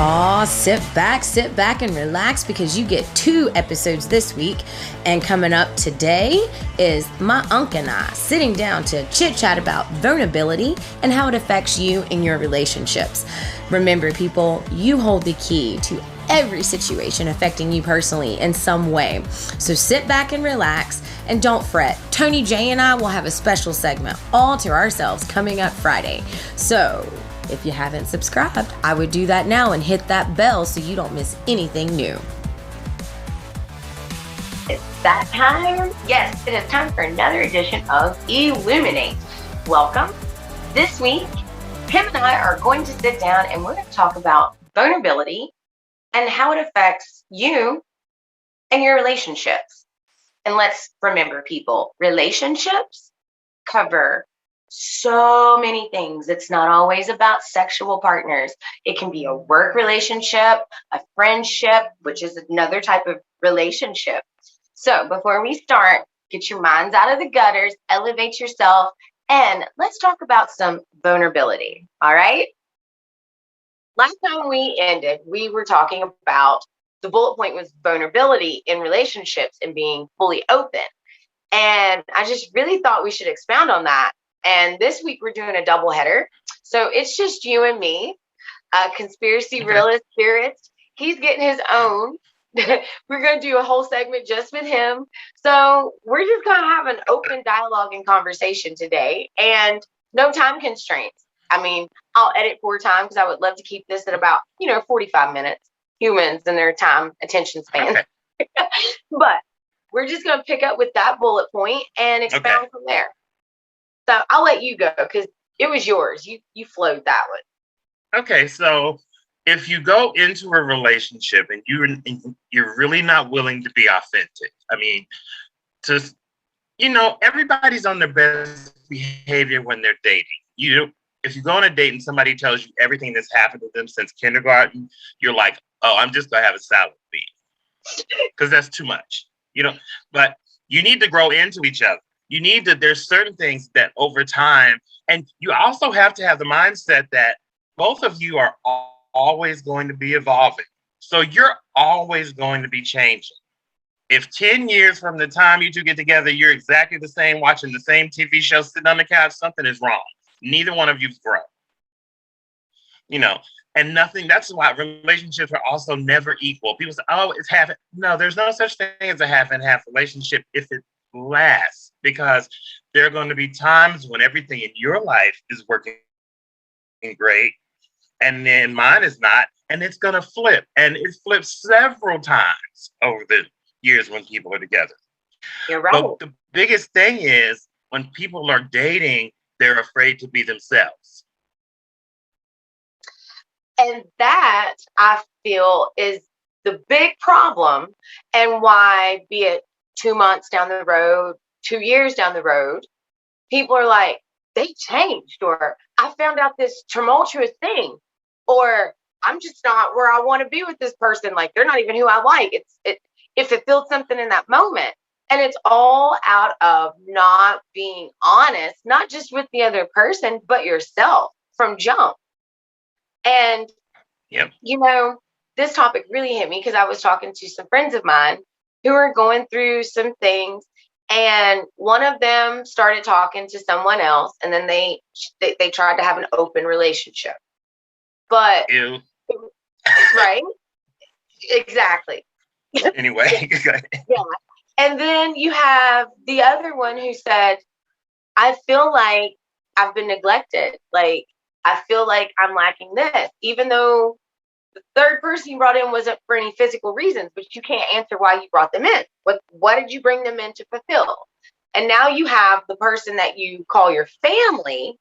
Aw, sit back and relax because you get 2 episodes this week. And coming up today is my Unc and I sitting down to chit chat about vulnerability and how it affects you in your relationships. Remember, people, you hold the key to every situation affecting you personally in some way. So sit back and relax and don't fret. Tony J and I will have a special segment all to ourselves coming up Friday. So if you haven't subscribed, I would do that now and hit that bell so you don't miss anything new. It's that time. Yes, it is time for another edition of Eluminate. Welcome. This week, Kim and I are going to sit down and we're going to talk about vulnerability and how it affects you and your relationships. And let's remember, people, relationships cover so many things. It's not always about sexual partners. It can be a work relationship, a friendship, which is another type of relationship. So before we start, get your minds out of the gutters, elevate yourself, and let's talk about some vulnerability. All right. Last time we ended, we were talking about the bullet point was vulnerability in relationships and being fully open. And I just really thought we should expound on that. And this week we're doing a double header. So it's just you and me, conspiracy realist spirits. He's getting his own. We're going to do a whole segment just with him. So we're just going to have an open dialogue and conversation today and no time constraints. I mean, I'll edit 4 times because I would love to keep this at about, 45 minutes. Humans and their time attention span. Okay. But we're just going to pick up with that bullet point and expound from there. So I'll let you go because it was yours. You flowed that one. Okay, so if you go into a relationship and you're really not willing to be authentic, I mean, just everybody's on their best behavior when they're dating. If you go on a date and somebody tells you everything that's happened to them since kindergarten, you're like, oh, I'm just gonna have a salad beef because that's too much, But you need to grow into each other. There's certain things that over time, and you also have to have the mindset that both of you are always going to be evolving. So you're always going to be changing. If 10 years from the time you two get together, you're exactly the same, watching the same TV show, sitting on the couch, something is wrong. Neither one of you's grown. And that's why relationships are also never equal. People say, oh, it's half. No, there's no such thing as a half and half relationship if it lasts, because there are going to be times when everything in your life is working great and then mine is not, and it's going to flip, and it flips several times over the years when people are together. You're right. But the biggest thing is when people are dating, they're afraid to be themselves. And that, I feel, is the big problem, and why, be it 2 months down the road, 2 years down the road, people are like, they changed, or I found out this tumultuous thing, or I'm just not where I want to be with this person. Like, they're not even who I like. It fulfilled something in that moment. And it's all out of not being honest, not just with the other person, but yourself from jump. And, yep. This topic really hit me because I was talking to some friends of mine who are going through some things, and one of them started talking to someone else, and then they tried to have an open relationship. But ew. Right? Exactly. Anyway. Yeah. And then you have the other one who said, I feel like I've been neglected. Like, I feel like I'm lacking this, even though the third person you brought in wasn't for any physical reasons, but you can't answer why you brought them in. What did you bring them in to fulfill? And now you have the person that you call your family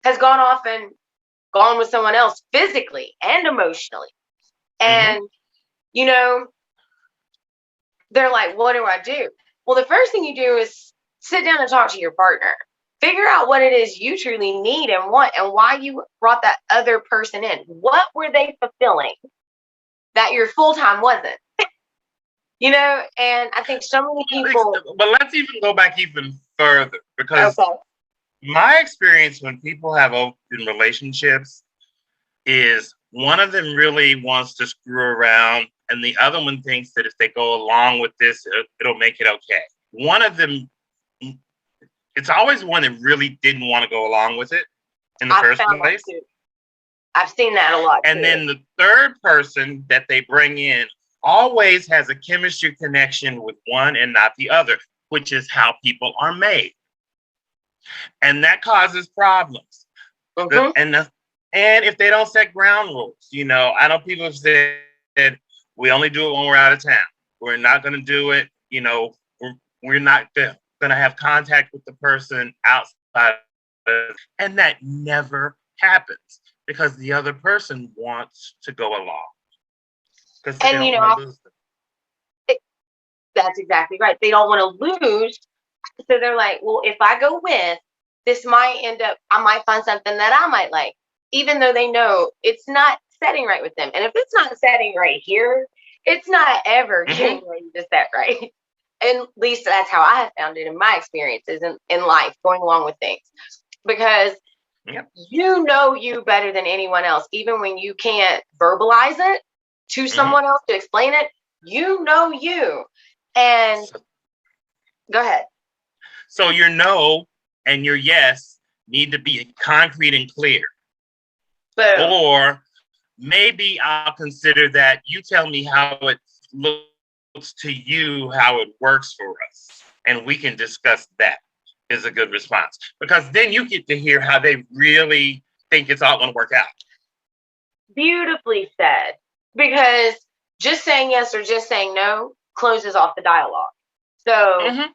has gone off and gone with someone else physically and emotionally. And, they're like, what do I do? Well, the first thing you do is sit down and talk to your partner. Figure out what it is you truly need and want, and why you brought that other person in. What were they fulfilling that your full-time wasn't? And I think so many people. But let's even go back even further, because my experience when people have open relationships is one of them really wants to screw around, and the other one thinks that if they go along with this, it'll make it okay. One of them, it's always one that really didn't want to go along with it in the first place. I've seen that a lot. And then the third person that they bring in always has a chemistry connection with one and not the other, which is how people are made. And that causes problems. And if they don't set ground rules, I know people have said we only do it when we're out of town. We're not going to do it. We're not going to have contact with the person outside. And that never happens because the other person wants to go along. And that's exactly right. They don't want to lose. So they're like, well, if I go with, this might end up, I might find something that I might like, even though they know it's not setting right with them. And if it's not setting right here, it's not ever getting ready to set right. And at least that's how I have found it in my experiences in life, going along with things. Because you know you better than anyone else, even when you can't verbalize it to someone else to explain it, you know you. And go ahead. So your no and your yes need to be concrete and clear. Boom. Or maybe I'll consider that you tell me how it looks to you, how it works for us. And we can discuss that is a good response. Because then you get to hear how they really think it's all going to work out. Beautifully said. Because just saying yes or just saying no closes off the dialogue. So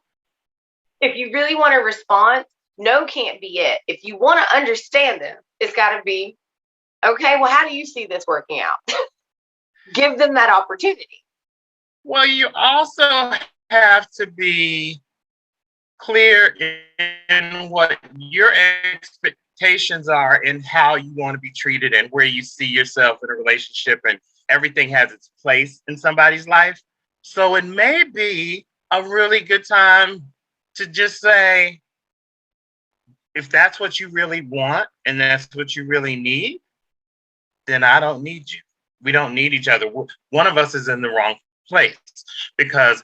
if you really want a response, no can't be it. If you want to understand them, it's got to be, okay, well, how do you see this working out? Give them that opportunity. Well, you also have to be clear in what your expectations are and how you want to be treated and where you see yourself in a relationship, and everything has its place in somebody's life. So it may be a really good time to just say, if that's what you really want and that's what you really need, then I don't need you. We don't need each other. One of us is in the wrong place because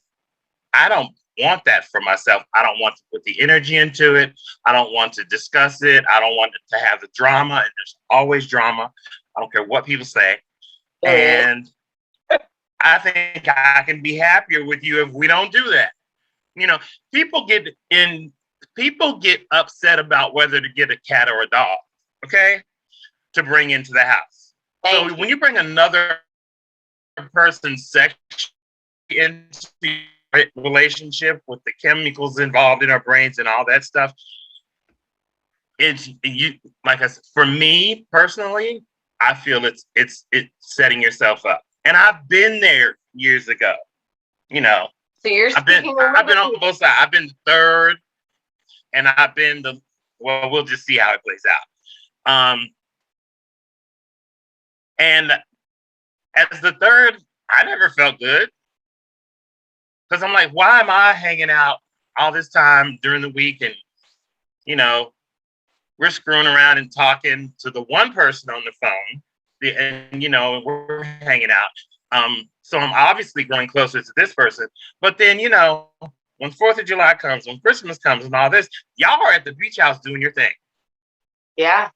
I don't want that for myself. I don't want to put the energy into it. I don't want to discuss it. I don't want to have the drama, and there's always drama. I don't care what people say. And I think I can be happier with you if we don't do that. People get upset about whether to get a cat or a dog, okay, to bring into the house. So when you bring another person's sex into your relationship with the chemicals involved in our brains and all that stuff, like I said, for me personally, I feel it's setting yourself up. And I've been there years ago, So you're I've been on both sides. I've been third, and I've been we'll just see how it plays out. And as the third, I never felt good because I'm like, why am I hanging out all this time during the week? And, we're screwing around and talking to the one person on the phone, and, we're hanging out. So I'm obviously growing closer to this person. But then, when 4th of July comes, when Christmas comes and all this, y'all are at the beach house doing your thing. Yeah.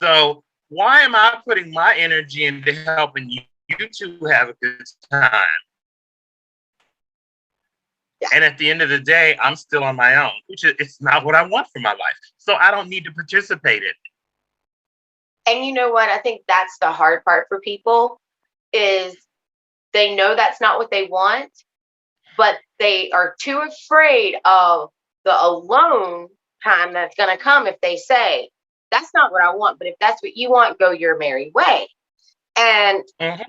So why am I putting my energy into helping you two have a good time? Yeah. And at the end of the day, I'm still on my own, which it's not what I want for my life. So I don't need to participate in it. And you know what? I think that's the hard part for people is they know that's not what they want, but they are too afraid of the alone time that's going to come if they say, that's not what I want, but if that's what you want, go your merry way. And that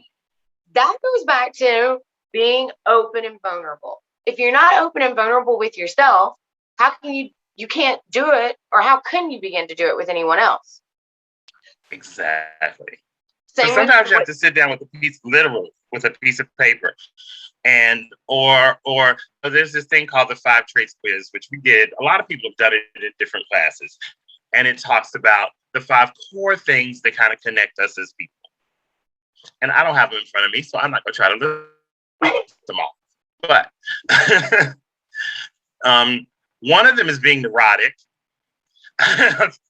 goes back to being open and vulnerable. If you're not open and vulnerable with yourself, how can you can't do it, or how can you begin to do it with anyone else? Exactly. So sometimes you have to sit down with a piece of paper, and or there's this thing called the 5 traits quiz, which we did. A lot of people have done it in different classes, and it talks about the 5 core things that kind of connect us as people. And I don't have them in front of me, so I'm not going to try to list them all. But one of them is being neurotic,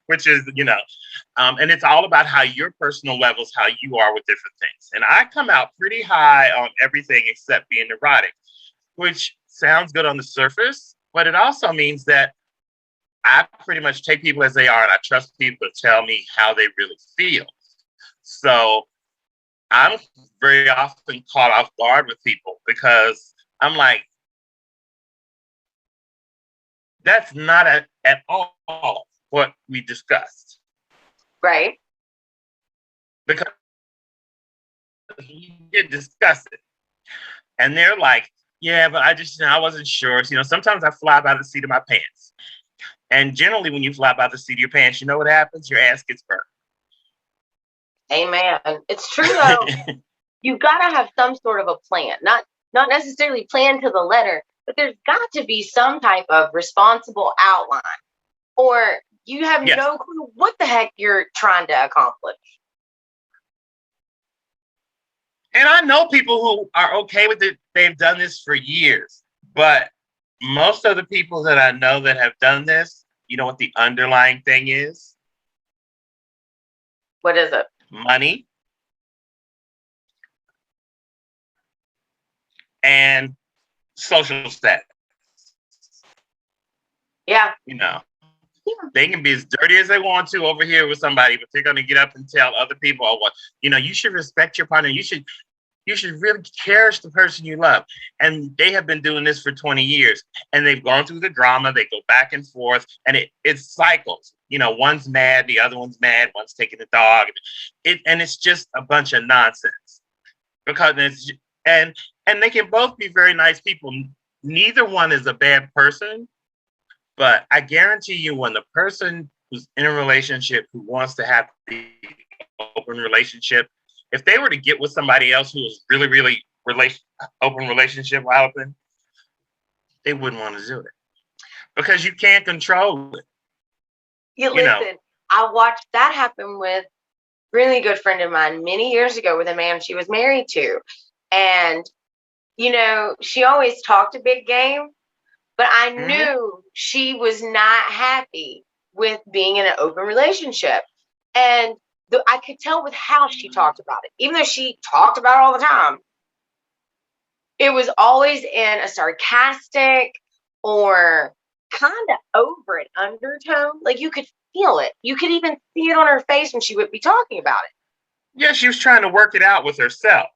which is, and it's all about how your personal levels, how you are with different things. And I come out pretty high on everything except being neurotic, which sounds good on the surface, but it also means that I pretty much take people as they are, and I trust people to tell me how they really feel. So I'm very often caught off guard with people because I'm like, that's not at all what we discussed. Right. Because we did discuss it. And they're like, yeah, but I wasn't sure. So, sometimes I fly by the seat of my pants. And generally when you fly by the seat of your pants, you know what happens? Your ass gets burnt. Amen. It's true though. You've got to have some sort of a plan, not necessarily plan to the letter, but there's got to be some type of responsible outline, or you have no clue what the heck you're trying to accomplish. And I know people who are okay with it. They've done this for years, but most of the people that I know that have done this, you know what the underlying thing is? What is it? Money and social status. Yeah. They can be as dirty as they want to over here with somebody, but they're going to get up and tell other people, oh, well, you should respect your partner. You should really cherish the person you love. And they have been doing this for 20 years, and they've gone through the drama. They go back and forth, and it cycles. One's mad, the other one's mad, one's taking the dog. And it's just a bunch of nonsense. Because and they can both be very nice people. Neither one is a bad person, but I guarantee you, when the person who's in a relationship who wants to have the open relationship, if they were to get with somebody else who is really, really open relationship open, they wouldn't want to do it because you can't control it. Listen, I watched that happen with a really good friend of mine many years ago with a man she was married to. And, she always talked a big game, but I knew she was not happy with being in an open relationship. And I could tell with how she talked about it, even though she talked about it all the time. It was always in a sarcastic or kind of over it undertone. Like you could feel it. You could even see it on her face when she would be talking about it. Yeah, she was trying to work it out with herself.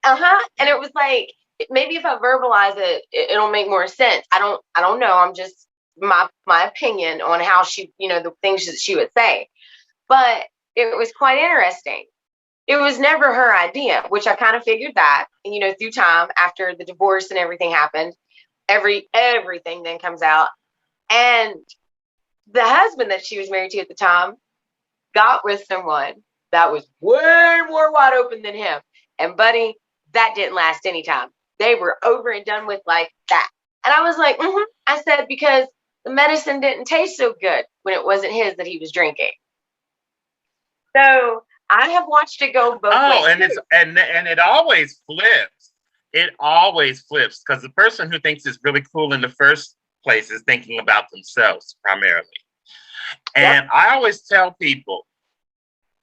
And it was like, maybe if I verbalize it, it'll make more sense. I don't know. I'm just my opinion on how she, the things that she would say. But it was quite interesting. It was never her idea, which I kind of figured that, through time after the divorce and everything happened, everything then comes out. And the husband that she was married to at the time got with someone that was way more wide open than him. And buddy, that didn't last any time. They were over and done with like that. And I was like, I said, because the medicine didn't taste so good when it wasn't his that he was drinking. So I have watched it go both ways. Oh, and it always flips. It always flips because the person who thinks it's really cool in the first place is thinking about themselves primarily. And I always tell people,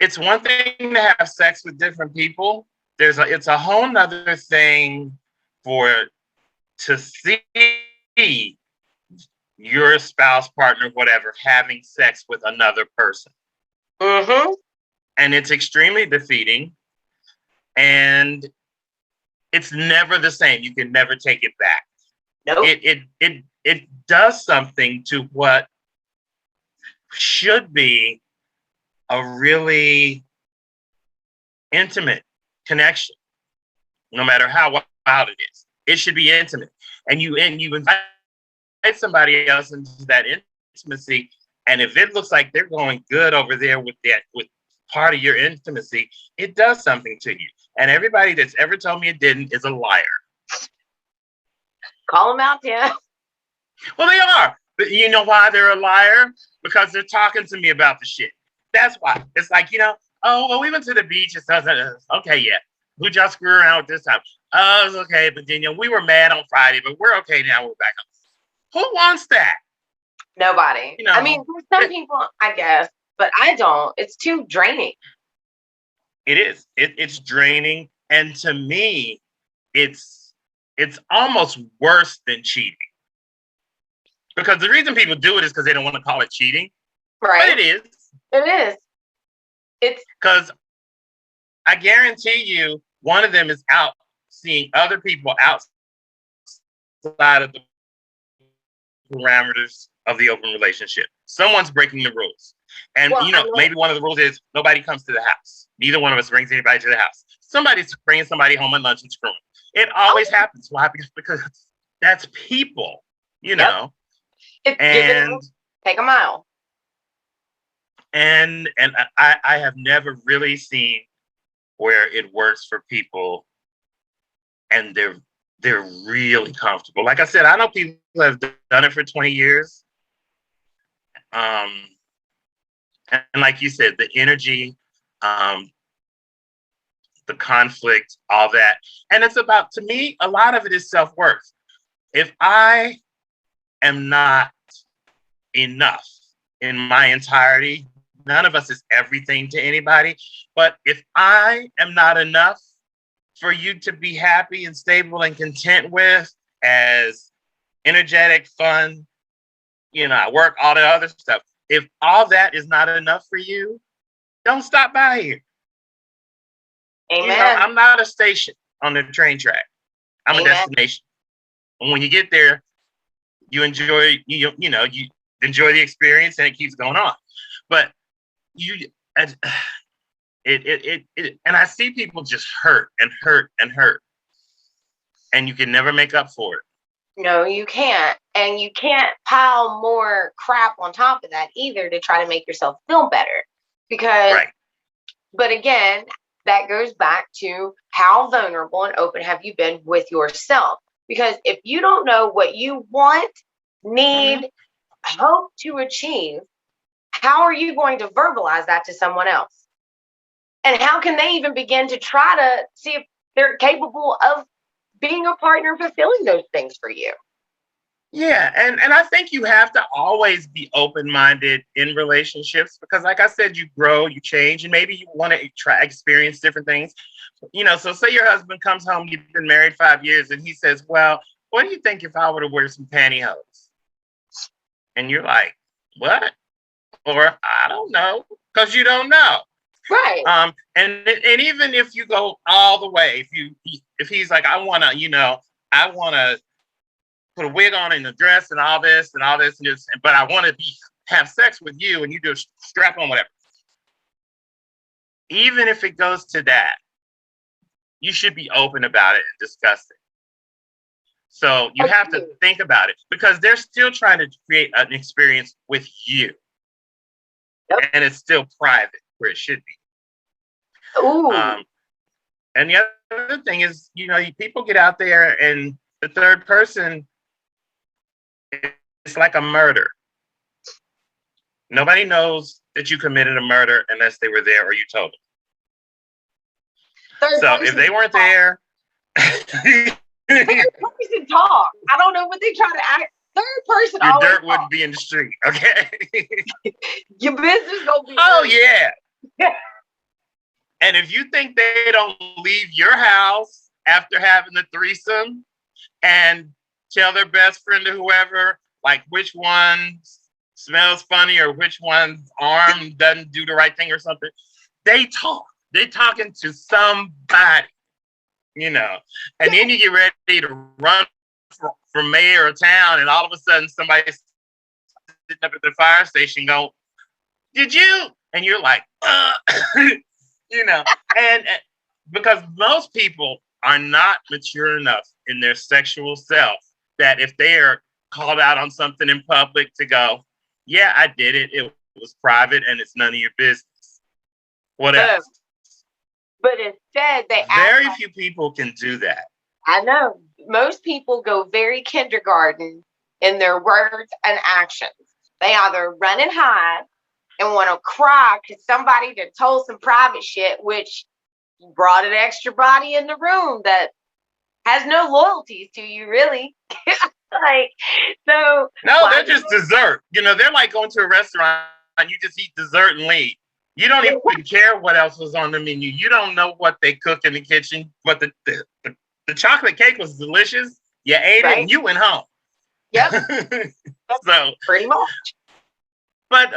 it's one thing to have sex with different people. It's a whole nother thing to see your spouse, partner, whatever, having sex with another person. And it's extremely defeating. And it's never the same. You can never take it back. Nope. It does something to what should be a really intimate connection, no matter how wild it is. It should be intimate. And you invite somebody else into that intimacy, and if it looks like they're going good over there with part of your intimacy, it does something to you. And everybody that's ever told me it didn't is a liar. Call them out, Tim. Well, they are. But you know why they're a liar? Because they're talking to me about the shit. That's why. It's like, oh, well, we went to the beach. Okay, yeah. Who'd y'all screw around with this time? Oh, it's okay, but then we were mad on Friday, but we're okay now. We're back home. Who wants that? Nobody. I mean, there's some people, I guess, but I don't. It's too draining. It is. It's draining, and to me, it's almost worse than cheating. Because the reason people do it is because they don't want to call it cheating. Right. But it is. It is. It's because I guarantee you, one of them is out seeing other people outside of the parameters of the open relationship. Someone's breaking the rules. And, maybe one of the rules is nobody comes to the house. Neither one of us brings anybody to the house. Somebody's bringing somebody home at lunch and screwing. It always happens. Why? Because that's people, know. And take a mile. And I have never really seen where it works for people and they're really comfortable. Like I said, I know people who have done it for 20 years. And like you said, the energy, the conflict, all that. And it's about, to me, a lot of it is self-worth. If I am not enough in my entirety, none of us is everything to anybody. But if I am not enough for you to be happy and stable and content with, as energetic, fun, I work, all the other stuff. If all that is not enough for you, don't stop by here. Amen. I'm not a station on the train track. I'm a destination. And when you get there, you enjoy, you enjoy the experience and it keeps going on. But and I see people just hurt and hurt and hurt. And you can never make up for it. No, you can't. And you can't pile more crap on top of that either to try to make yourself feel better. Because, But again, that goes back to how vulnerable and open have you been with yourself? Because if you don't know what you want, need, hope to achieve, how are you going to verbalize that to someone else? And how can they even begin to try to see if they're capable of being a partner, fulfilling those things for you? Yeah, and I think you have to always be open-minded in relationships because, like I said, you grow, you change, and maybe you want to experience different things. So say your husband comes home, you've been married 5 years, and he says, well, what do you think if I were to wear some pantyhose? And you're like, what? Or I don't know, because you don't know. Right. And even if you go all the way, if he's like, I want to put a wig on and a dress and all this, but I want to have sex with you and you do a strap on, whatever. Even if it goes to that, you should be open about it and discuss it. So you have to think about it because they're still trying to create an experience with you. Yep. And it's still private where it should be. Ooh. And the other thing is, people get out there and the third person, it's like a murder. Nobody knows that you committed a murder unless they were there or you told them. So if they weren't there, third person talk. I don't know what they try to act. Third person. Your dirt wouldn't be in the street, okay? Your business gonna be. Oh yeah. And if you think they don't leave your house after having the threesome and tell their best friend or whoever, like which one smells funny or which one's arm doesn't do the right thing or something, they talk. They're talking to somebody, and then you get ready to run for mayor of town, and all of a sudden somebody's sitting up at the fire station going, did you? And you're like, and because most people are not mature enough in their sexual self that if they are called out on something in public to go, yeah, I did it. It was private and it's none of your business. What else? But instead, very few people can do that. I know. Most people go very kindergarten in their words and actions. They either run and hide and want to cry because somebody that told some private shit, which You brought an extra body in the room that has no loyalties to you, really. Like, so No, why they're just dessert. They're like going to a restaurant and you just eat dessert and leave. You don't even care what else was on the menu. You don't know what they cook in the kitchen, but the chocolate cake was delicious. You ate it and you went home. Yep. So pretty much. But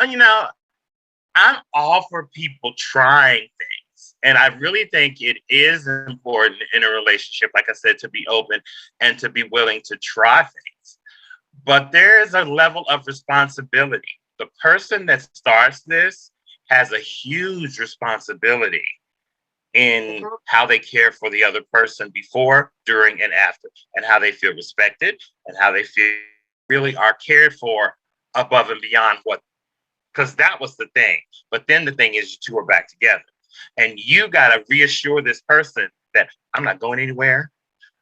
I'm all for people trying things. And I really think it is important in a relationship, like I said, to be open and to be willing to try things. But there is a level of responsibility. The person that starts this has a huge responsibility in how they care for the other person before, during, and after, and how they feel respected and how they feel really are cared for above and beyond because that was the thing. But then the thing is, you two are back together. And you got to reassure this person that I'm not going anywhere.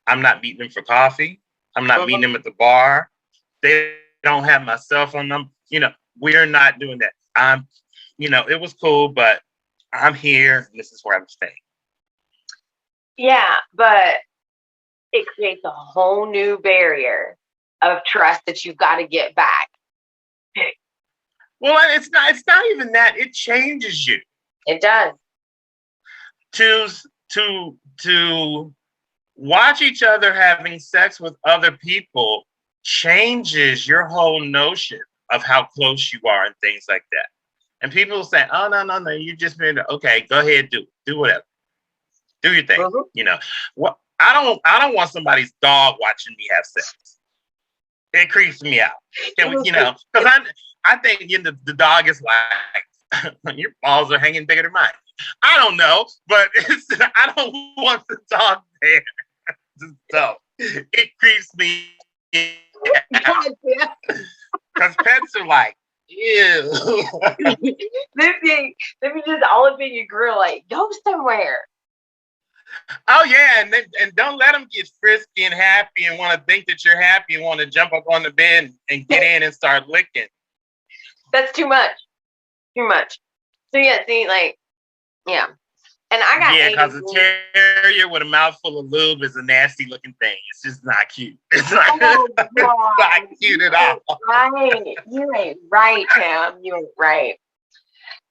I'm not meeting them for coffee. I'm not meeting them at the bar. They don't have my cell phone number. We're not doing that. It was cool, but I'm here. And this is where I'm staying. Yeah, but it creates a whole new barrier of trust that you've got to get back. Well, it's not even that. It changes you. It does. To watch each other having sex with other people changes your whole notion of how close you are and things like that. And people say, "Oh, no, you just been okay. Go ahead, do whatever, do your thing." What I don't want somebody's dog watching me have sex. It creeps me out. Because I think the dog is like, your balls are hanging bigger than mine. I don't know, but I don't want the dog there. So it creeps me out. Because pets are like, ew. Let me just all up in your grill, like, go somewhere. Oh yeah, and don't let them get frisky and happy and want to think that you're happy and want to jump up on the bed and get in and start licking. That's too much. Too much. So yeah, see, like, yeah. And I got because a terrier with a mouthful of lube is a nasty looking thing. It's just not cute. It's not, it's not cute at all. Right. You ain't right, Tim. You ain't right.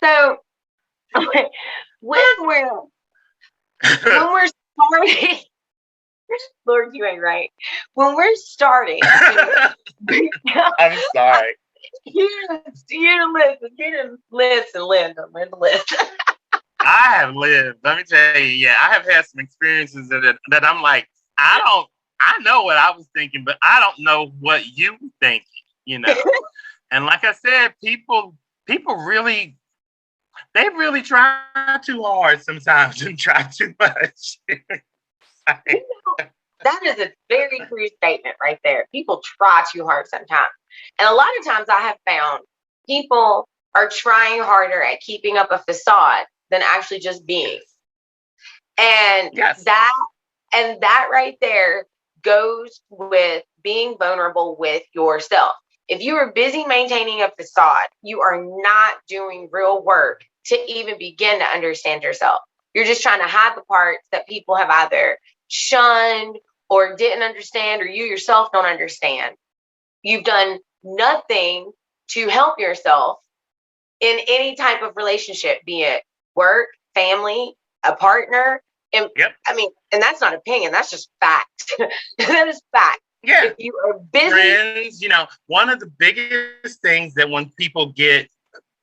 So when we're starting, Lord, you ain't right. When we're starting, I'm sorry. You didn't listen, Linda, listen. I have lived. Let me tell you, yeah, I have had some experiences that I'm like, I know what I was thinking, but I don't know what you think, And like I said, people really, they really try too hard sometimes and try too much. That is a very true statement right there. People try too hard sometimes. And a lot of times I have found people are trying harder at keeping up a facade than actually just being. And that right there goes with being vulnerable with yourself. If you are busy maintaining a facade, you are not doing real work to even begin to understand yourself. You're just trying to hide the parts that people have either shunned or didn't understand, or you yourself don't understand. You've done nothing to help yourself in any type of relationship, be it work, family, a partner. And I mean, and that's not opinion, that's just fact. That is fact. Yeah. If you are busy. Friends, one of the biggest things that when people get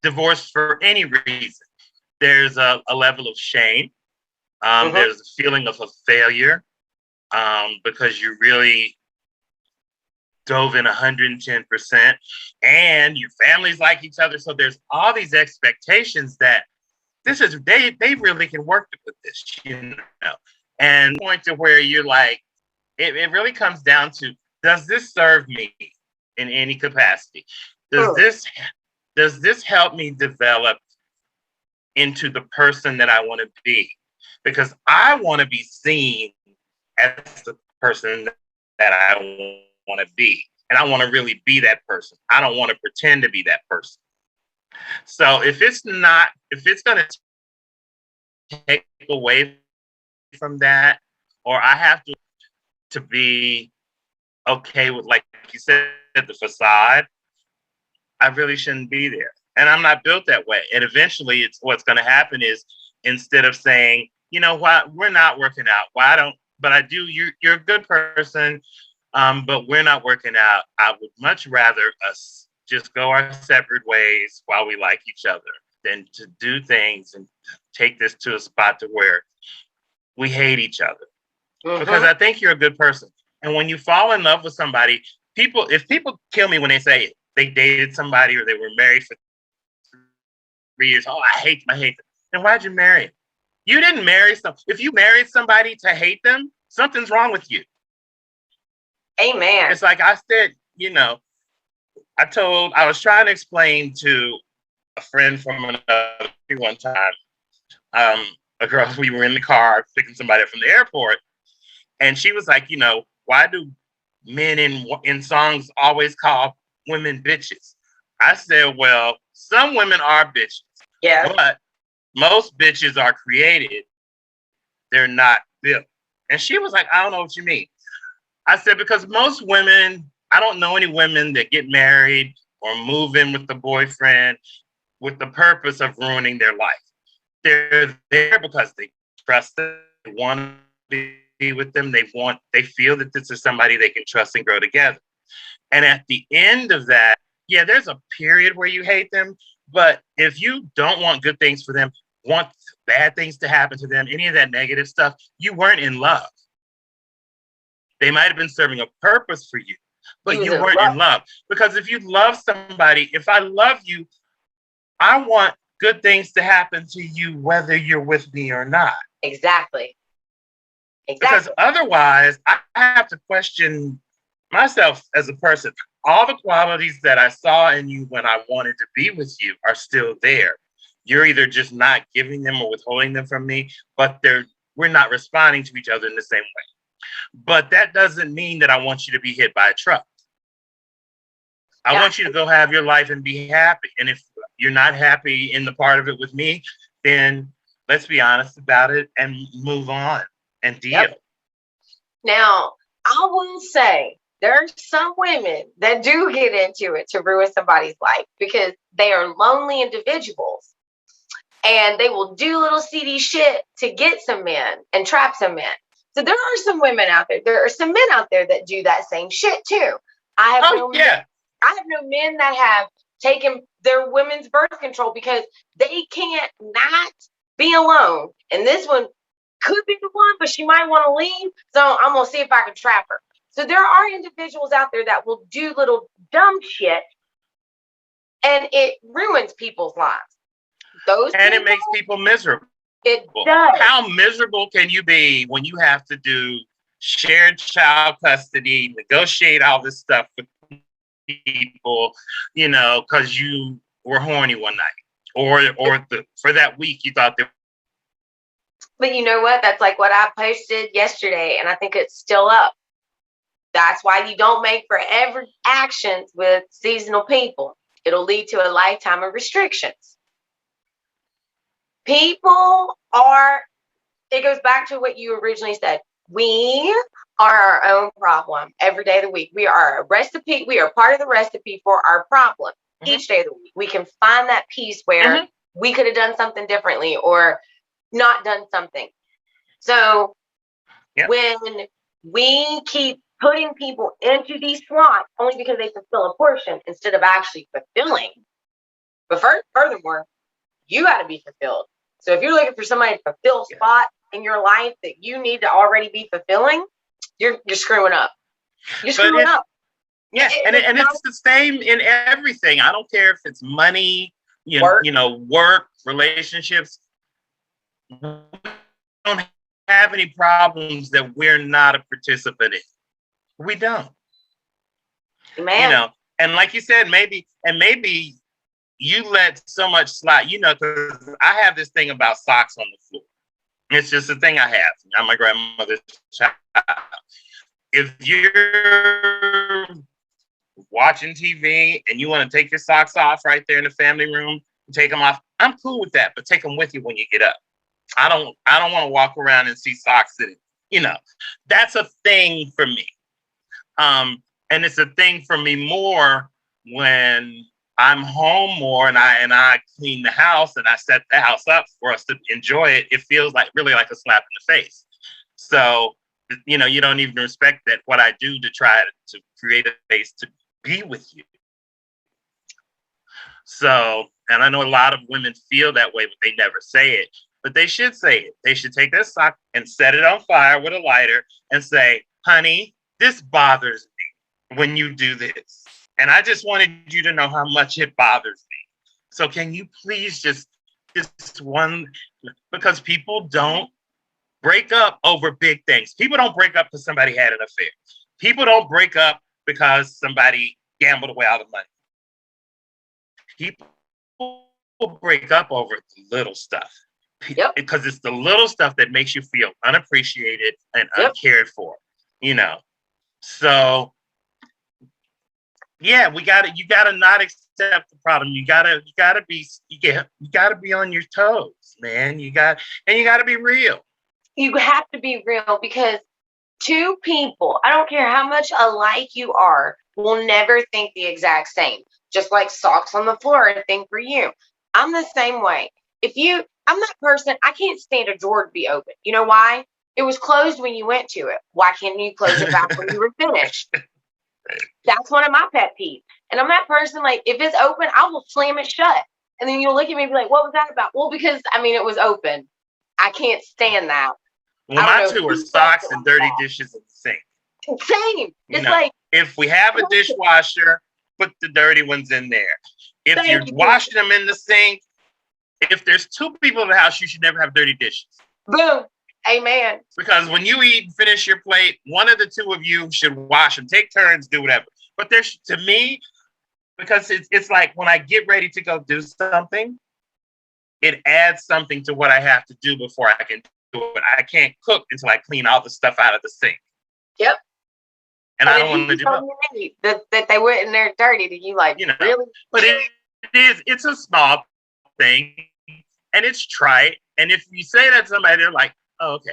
divorced for any reason, there's a level of shame. There's a feeling of a failure because you really dove in 110%, and your families like each other. So there's all these expectations that they really can work with this, and point to where you're like, it really comes down to, does this serve me in any capacity? Does this help me develop into the person that I want to be? Because I want to be seen as the person that I want to be. And I want to really be that person. I don't want to pretend to be that person. So if it's going to take away from that, or I have to be okay with, like you said, the facade. I really shouldn't be there. And I'm not built that way. And eventually it's what's going to happen is, instead of saying, you know what, we're not working out. Why don't, but I do, you're a good person. But we're not working out. I would much rather us just go our separate ways while we like each other than to do things and take this to a spot to where we hate each other. Because I think you're a good person. And when you fall in love with somebody, if people kill me when they say they dated somebody or they were married for 3 years, oh, I hate them. Then why'd you marry them? You didn't marry if you married somebody to hate them, something's wrong with you. Amen. It's like I said, I was trying to explain to a friend from another one time, a girl, we were in the car picking somebody up from the airport, and she was like, why do men in songs always call women bitches? I said, well, some women are bitches. Yeah. But most bitches are created. They're not built. And she was like, I don't know what you mean. I said, because most women, I don't know any women that get married or move in with the boyfriend with the purpose of ruining their life. They're there because they trust them, they want to be with them, they feel that this is somebody they can trust and grow together. And at the end of that, yeah, there's a period where you hate them, but if you don't want good things for them, want bad things to happen to them, any of that negative stuff, you weren't in love. They might have been serving a purpose for you, but you weren't in love. Because if you love somebody, if I love you, I want good things to happen to you, whether you're with me or not. Exactly. Because otherwise, I have to question myself as a person. All the qualities that I saw in you when I wanted to be with you are still there. You're either just not giving them or withholding them from me, but we're not responding to each other in the same way. But that doesn't mean that I want you to be hit by a truck. I want you to go have your life and be happy. And if you're not happy in the part of it with me, then let's be honest about it and move on and deal. Yep. Now, I will say there's some women that do get into it to ruin somebody's life because they are lonely individuals and they will do little seedy shit to get some men and trap some men. So there are some women out there. There are some men out there that do that same shit too. I have no men that have taken their women's birth control because they can't not be alone. And this one could be the one, but she might want to leave. So I'm going to see if I can trap her. So there are individuals out there that will do little dumb shit and it ruins people's lives. It makes people miserable. It does. How miserable can you be when you have to do shared child custody, negotiate all this stuff with people, because you were horny one night or for that week you thought they. But you know what? That's like what I posted yesterday, and I think it's still up. That's why you don't make forever actions with seasonal people. It'll lead to a lifetime of restrictions. It goes back to what you originally said. We are our own problem every day of the week. We are a recipe. We are part of the recipe for our problem each day of the week. We can find that piece where we could have done something differently or not done something. So when we keep putting people into these slots only because they fulfill a portion instead of actually fulfilling, but furthermore, you got to be fulfilled. So if you're looking for somebody to fulfill a spot in your life that you need to already be fulfilling, you're screwing up. You're screwing up. Yeah, and it's the same in everything. I don't care if it's money, work, relationships. We don't have any problems that we're not a participant in. We don't. Man. And like you said, maybe you let so much slide, because I have this thing about socks on the floor. It's just a thing I have. I'm my grandmother's child. If you're watching TV and you want to take your socks off right there in the family room and take them off, I'm cool with that, but take them with you when you get up. I don't want to walk around and see socks in it. You know, that's a thing for me. And it's a thing for me more when I'm home more and I clean the house and I set the house up for us to enjoy it. It feels like really like a slap in the face. So, you know, you don't even respect that what I do to try to create a space to be with you. So, and I know a lot of women feel that way, but they never say it. But they should say it. They should take their sock and set it on fire with a lighter and say, honey, this bothers me when you do this. And I just wanted you to know how much it bothers me. So can you please just one, because people don't break up over big things. People don't break up because somebody had an affair. People don't break up because somebody gambled away all the money. People break up over the little stuff. Yep. Because it's the little stuff that makes you feel unappreciated and uncared for, you know. So yeah, you gotta not accept the problem. You gotta be on your toes, man. You gotta be real. You have to be real, because two people, I don't care how much alike you are, will never think the exact same. Just like socks on the floor, a thing for you. I'm the same way. I'm that person, I can't stand a drawer to be open. You know why? It was closed when you went to it. Why can't you close it back when you were finished? That's one of my pet peeves. And I'm that person, like, if it's open, I will slam it shut. And then you'll look at me and be like, what was that about? Well, because, it was open. I can't stand that. Well, my two are socks and dirty dishes in the sink. Same. It's like, if we have a dishwasher, put the dirty ones in there. If you're washing them in the sink, if there's two people in the house, you should never have dirty dishes. Boom. Amen. Because when you eat and finish your plate, one of the two of you should wash them. Take turns, do whatever. But to me, because it's like when I get ready to go do something, it adds something to what I have to do before I can do it. I can't cook until I clean all the stuff out of the sink. Yep. And I don't want to do that they went in there dirty. Did you really? But it's a small thing and it's trite. And if you say that to somebody, they're like, oh, okay.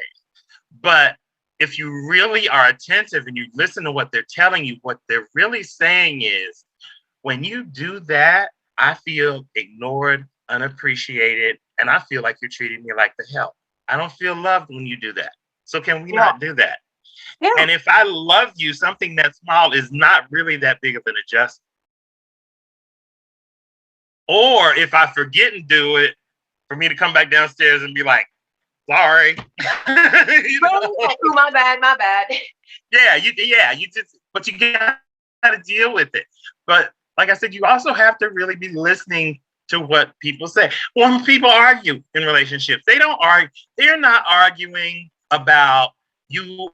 But if you really are attentive and you listen to what they're telling you, what they're really saying is, when you do that, I feel ignored, unappreciated, and I feel like you're treating me like the hell. I don't feel loved when you do that. So can we not do that? Yeah. And if I love you, something that small is not really that big of an adjustment. Or if I forget and do it, for me to come back downstairs and be like, sorry. Oh, my bad. Yeah, you just, but you gotta deal with it. But like I said, you also have to really be listening to what people say. When people argue in relationships, they don't argue. They're not arguing about you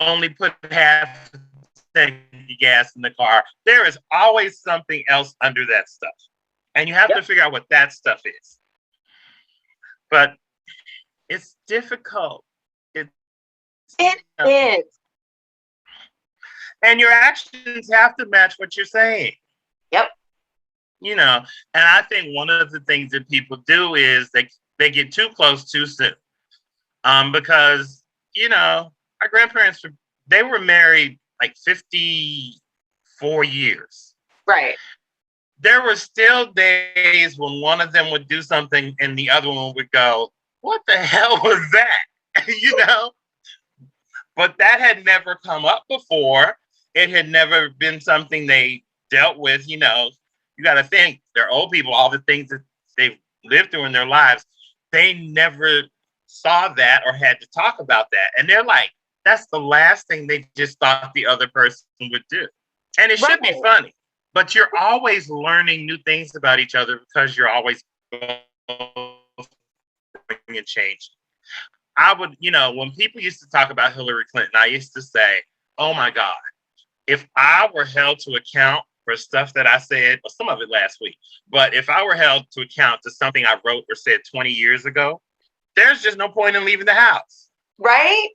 only put half the gas in the car. There is always something else under that stuff. And you have to figure out what that stuff is. But it's difficult. It is. And your actions have to match what you're saying. Yep. And I think one of the things that people do is they get too close too soon. Because, our grandparents, they were married like 54 years. Right. There were still days when one of them would do something and the other one would go, what the hell was that? But that had never come up before. It had never been something they dealt with. You got to think, they're old people, all the things that they've lived through in their lives, they never saw that or had to talk about that. And they're like, that's the last thing they just thought the other person would do. And it should be funny. But you're always learning new things about each other because you're always growing and changing. I would, when people used to talk about Hillary Clinton, I used to say, oh my God, if I were held to account for stuff that I said, well, some of it last week, but if I were held to account to something I wrote or said 20 years ago, there's just no point in leaving the house. Right?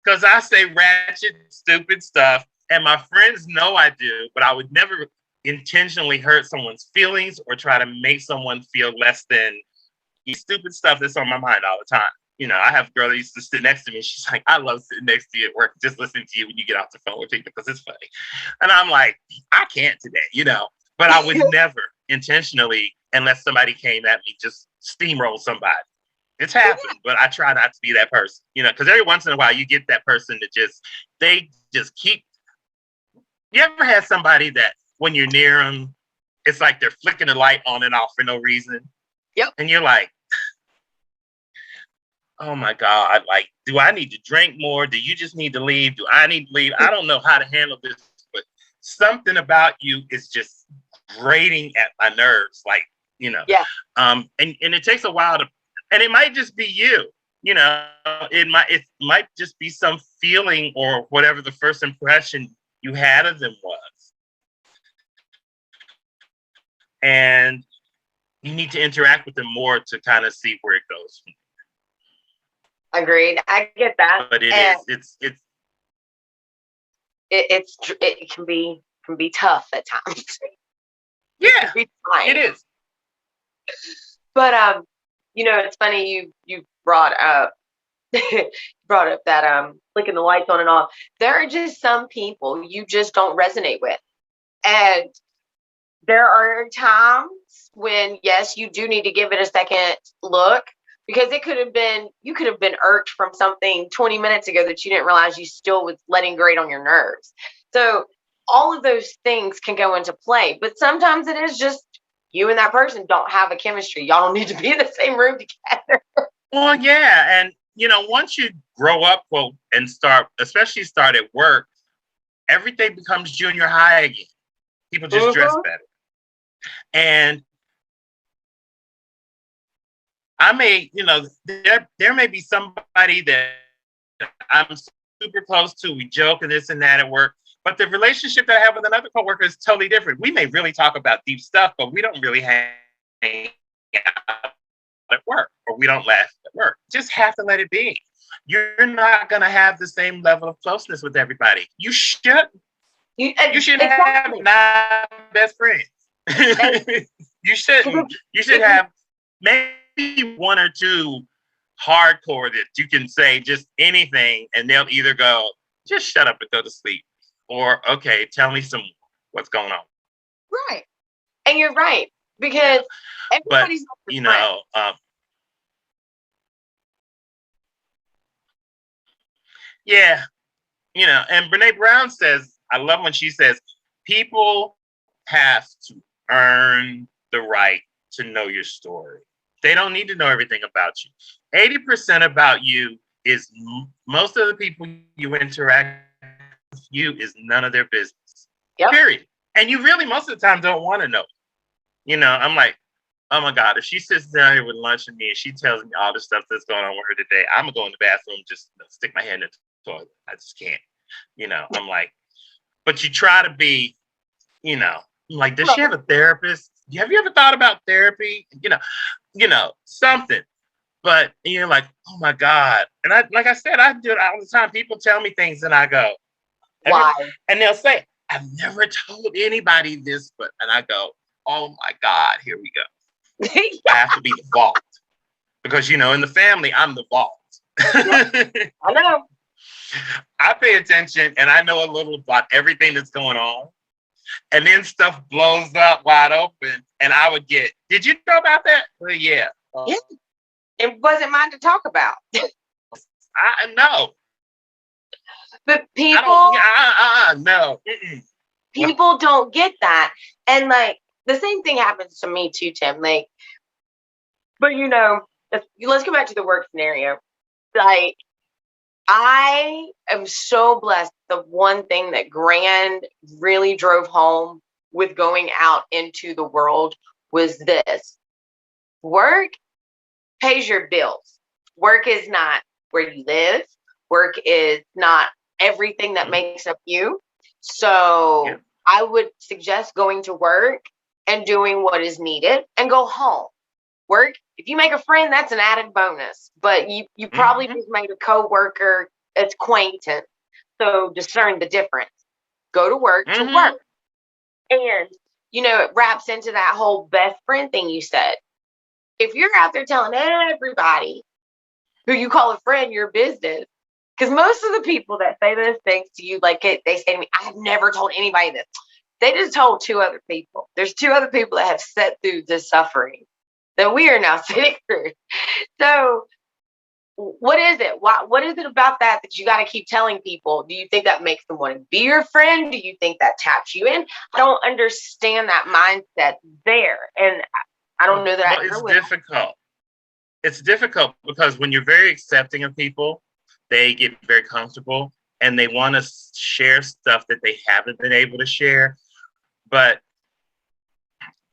Because I say ratchet, stupid stuff, and my friends know I do, but I would never intentionally hurt someone's feelings or try to make someone feel less than stupid stuff that's on my mind all the time. I have a girl that used to sit next to me. She's like, I love sitting next to you at work, just listening to you when you get off the phone with people because it's funny. And I'm like, I can't today, but I would never intentionally, unless somebody came at me, just steamroll somebody. It's happened, but I try not to be that person, because every once in a while you get that person that they just keep. You ever had somebody that when you're near them, it's like they're flicking the light on and off for no reason? Yep. And you're like, oh my God, like, do I need to drink more? Do you just need to leave? Do I need to leave? I don't know how to handle this, but something about you is just grating at my nerves. Like, Yeah. And it takes a while and it might just be you, it might just be some feeling or whatever the first impression you had of them was. And you need to interact with them more to kind of see where it goes. Agreed. I get that. But it can be tough at times. Yeah, it is. But it's funny you brought up that flicking the lights on and off. There are just some people you just don't resonate with. And there are times when, yes, you do need to give it a second look, because you could have been irked from something 20 minutes ago that you didn't realize you still was letting grate on your nerves. So all of those things can go into play, but sometimes it is just you and that person don't have a chemistry. Y'all don't need to be in the same room together. Well, yeah. And, once you grow up, and especially start at work, everything becomes junior high again. People just dress better. And I may, there may be somebody that I'm super close to. We joke and this and that at work. But the relationship that I have with another coworker is totally different. We may really talk about deep stuff, but we don't really hang out at work, or we don't laugh at work. Just have to let it be. You're not going to have the same level of closeness with everybody. You shouldn't. You should have 9 best friends. You shouldn't. You should have maybe 1 or 2 hardcore that you can say just anything, and they'll either go, just shut up and go to sleep, or, okay, tell me some what's going on. Right. And you're right, because everybody's yeah, and Brene Brown says, I love when she says, people have to earn the right to know your story. They don't need to know everything about you. 80% about you is most of the people you interact with you is none of their business. Yep. Period. And you really most of the time don't want to know. I'm like, oh my God, if she sits down here with lunch with me and she tells me all the stuff that's going on with her today, I'm gonna go in the bathroom, just stick my hand in the toilet. I just can't. I'm like, but you try to be, like, does she have a therapist? Have you ever thought about therapy? Something. But you're like, oh my God. And like I said, I do it all the time. People tell me things and I go, why? And they'll say, I've never told anybody this, and I go, oh my God, here we go. I have to be the vault. Because, in the family, I'm the vault. Yep. I know. I pay attention and I know a little about everything that's going on. And then stuff blows up wide open. And I would get, did you know about that? Well, yeah. Yeah. It wasn't mine to talk about. I know. But people, no. People don't get that. And like, the same thing happens to me too, Tim. Like, but let's go back to the work scenario. Like, I am so blessed. The one thing that Grand really drove home with going out into the world was this: work pays your bills. Work is not where you live. Work is not everything that makes up you. So I would suggest going to work and doing what is needed and go home. Work, if you make a friend, that's an added bonus. But you probably just made a coworker acquaintance. So discern the difference. Go to work to work. And, it wraps into that whole best friend thing you said. If you're out there telling everybody who you call a friend your business. Because most of the people that say those things to you, like they say to me, I have never told anybody this. They just told 2 other people. There's 2 other people that have sat through the suffering that we are now sitting through. So what is it? What is it about that you got to keep telling people? Do you think that makes them want to be your friend? Do you think that taps you in? I don't understand that mindset there. And I don't know that I it's will. difficult. It's difficult because when you're very accepting of people, they get very comfortable and they want to share stuff that they haven't been able to share, but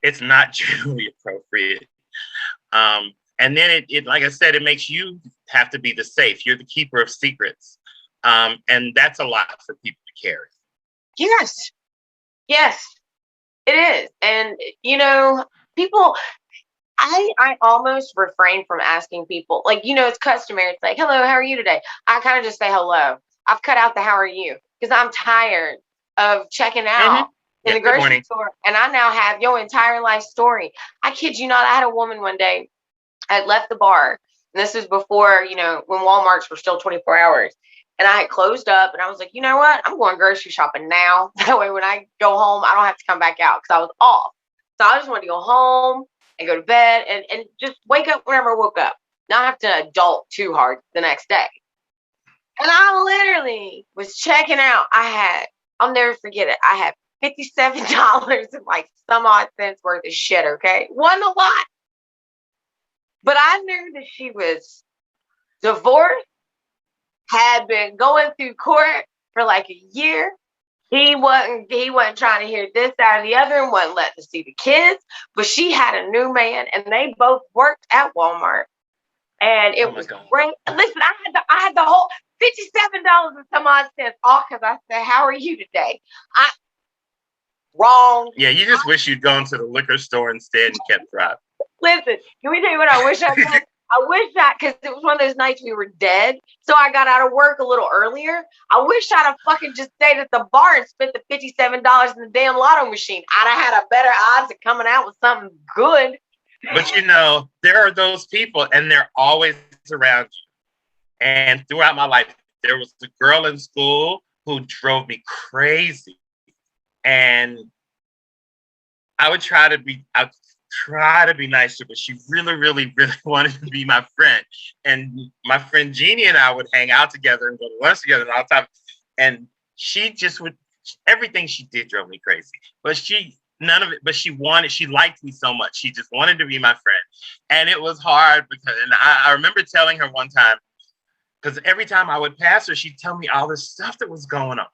it's not generally appropriate. And then it like I said, it makes you have to be the safe. You're the keeper of secrets. And that's a lot for people to carry. Yes. Yes, it is. And, you know, people, I almost refrain from asking people, like, you know, it's customary. It's like, hello, how are you today? I kind of just say hello. I've cut out the how are you because I'm tired of checking out in the grocery store. And I now have your entire life story. I kid you not. I had a woman one day. I had left the bar. And this was before, you know, when Walmarts were still 24 hours. And I had closed up and I was like, you know what? I'm going grocery shopping now. That way when I go home, I don't have to come back out because I was off. So I just wanted to go home and go to bed and just wake up whenever I woke up. Not have to adult too hard the next day. And I literally was checking out. I'll never forget it. I had $57 and like some odd cents worth of shit, okay? Wasn't a lot. But I knew that she was divorced, had been going through court for like a year. He wasn't trying to hear this, that, or the other, and wasn't letting to see the kids. But she had a new man, and they both worked at Walmart. And it was great. Listen, I had the whole $57 and some odd cents off because I said, how are you today? Wrong. Yeah, you just wish you'd gone to the liquor store instead and kept driving. Listen, can we tell you what I wish I did? I wish because it was one of those nights we were dead. So I got out of work a little earlier. I wish I'd have fucking just stayed at the bar and spent the $57 in the damn lotto machine. I'd have had a better odds of coming out with something good. But you know, there are those people and they're always around you. And throughout my life, there was a girl in school who drove me crazy. And I would try to be nice to her, but she really, really, really wanted to be my friend. And my friend Jeannie and I would hang out together and go to lunch together all the time. And she just everything she did drove me crazy. But she liked me so much. She just wanted to be my friend. And it was hard and I remember telling her one time, because every time I would pass her, she'd tell me all this stuff that was going on.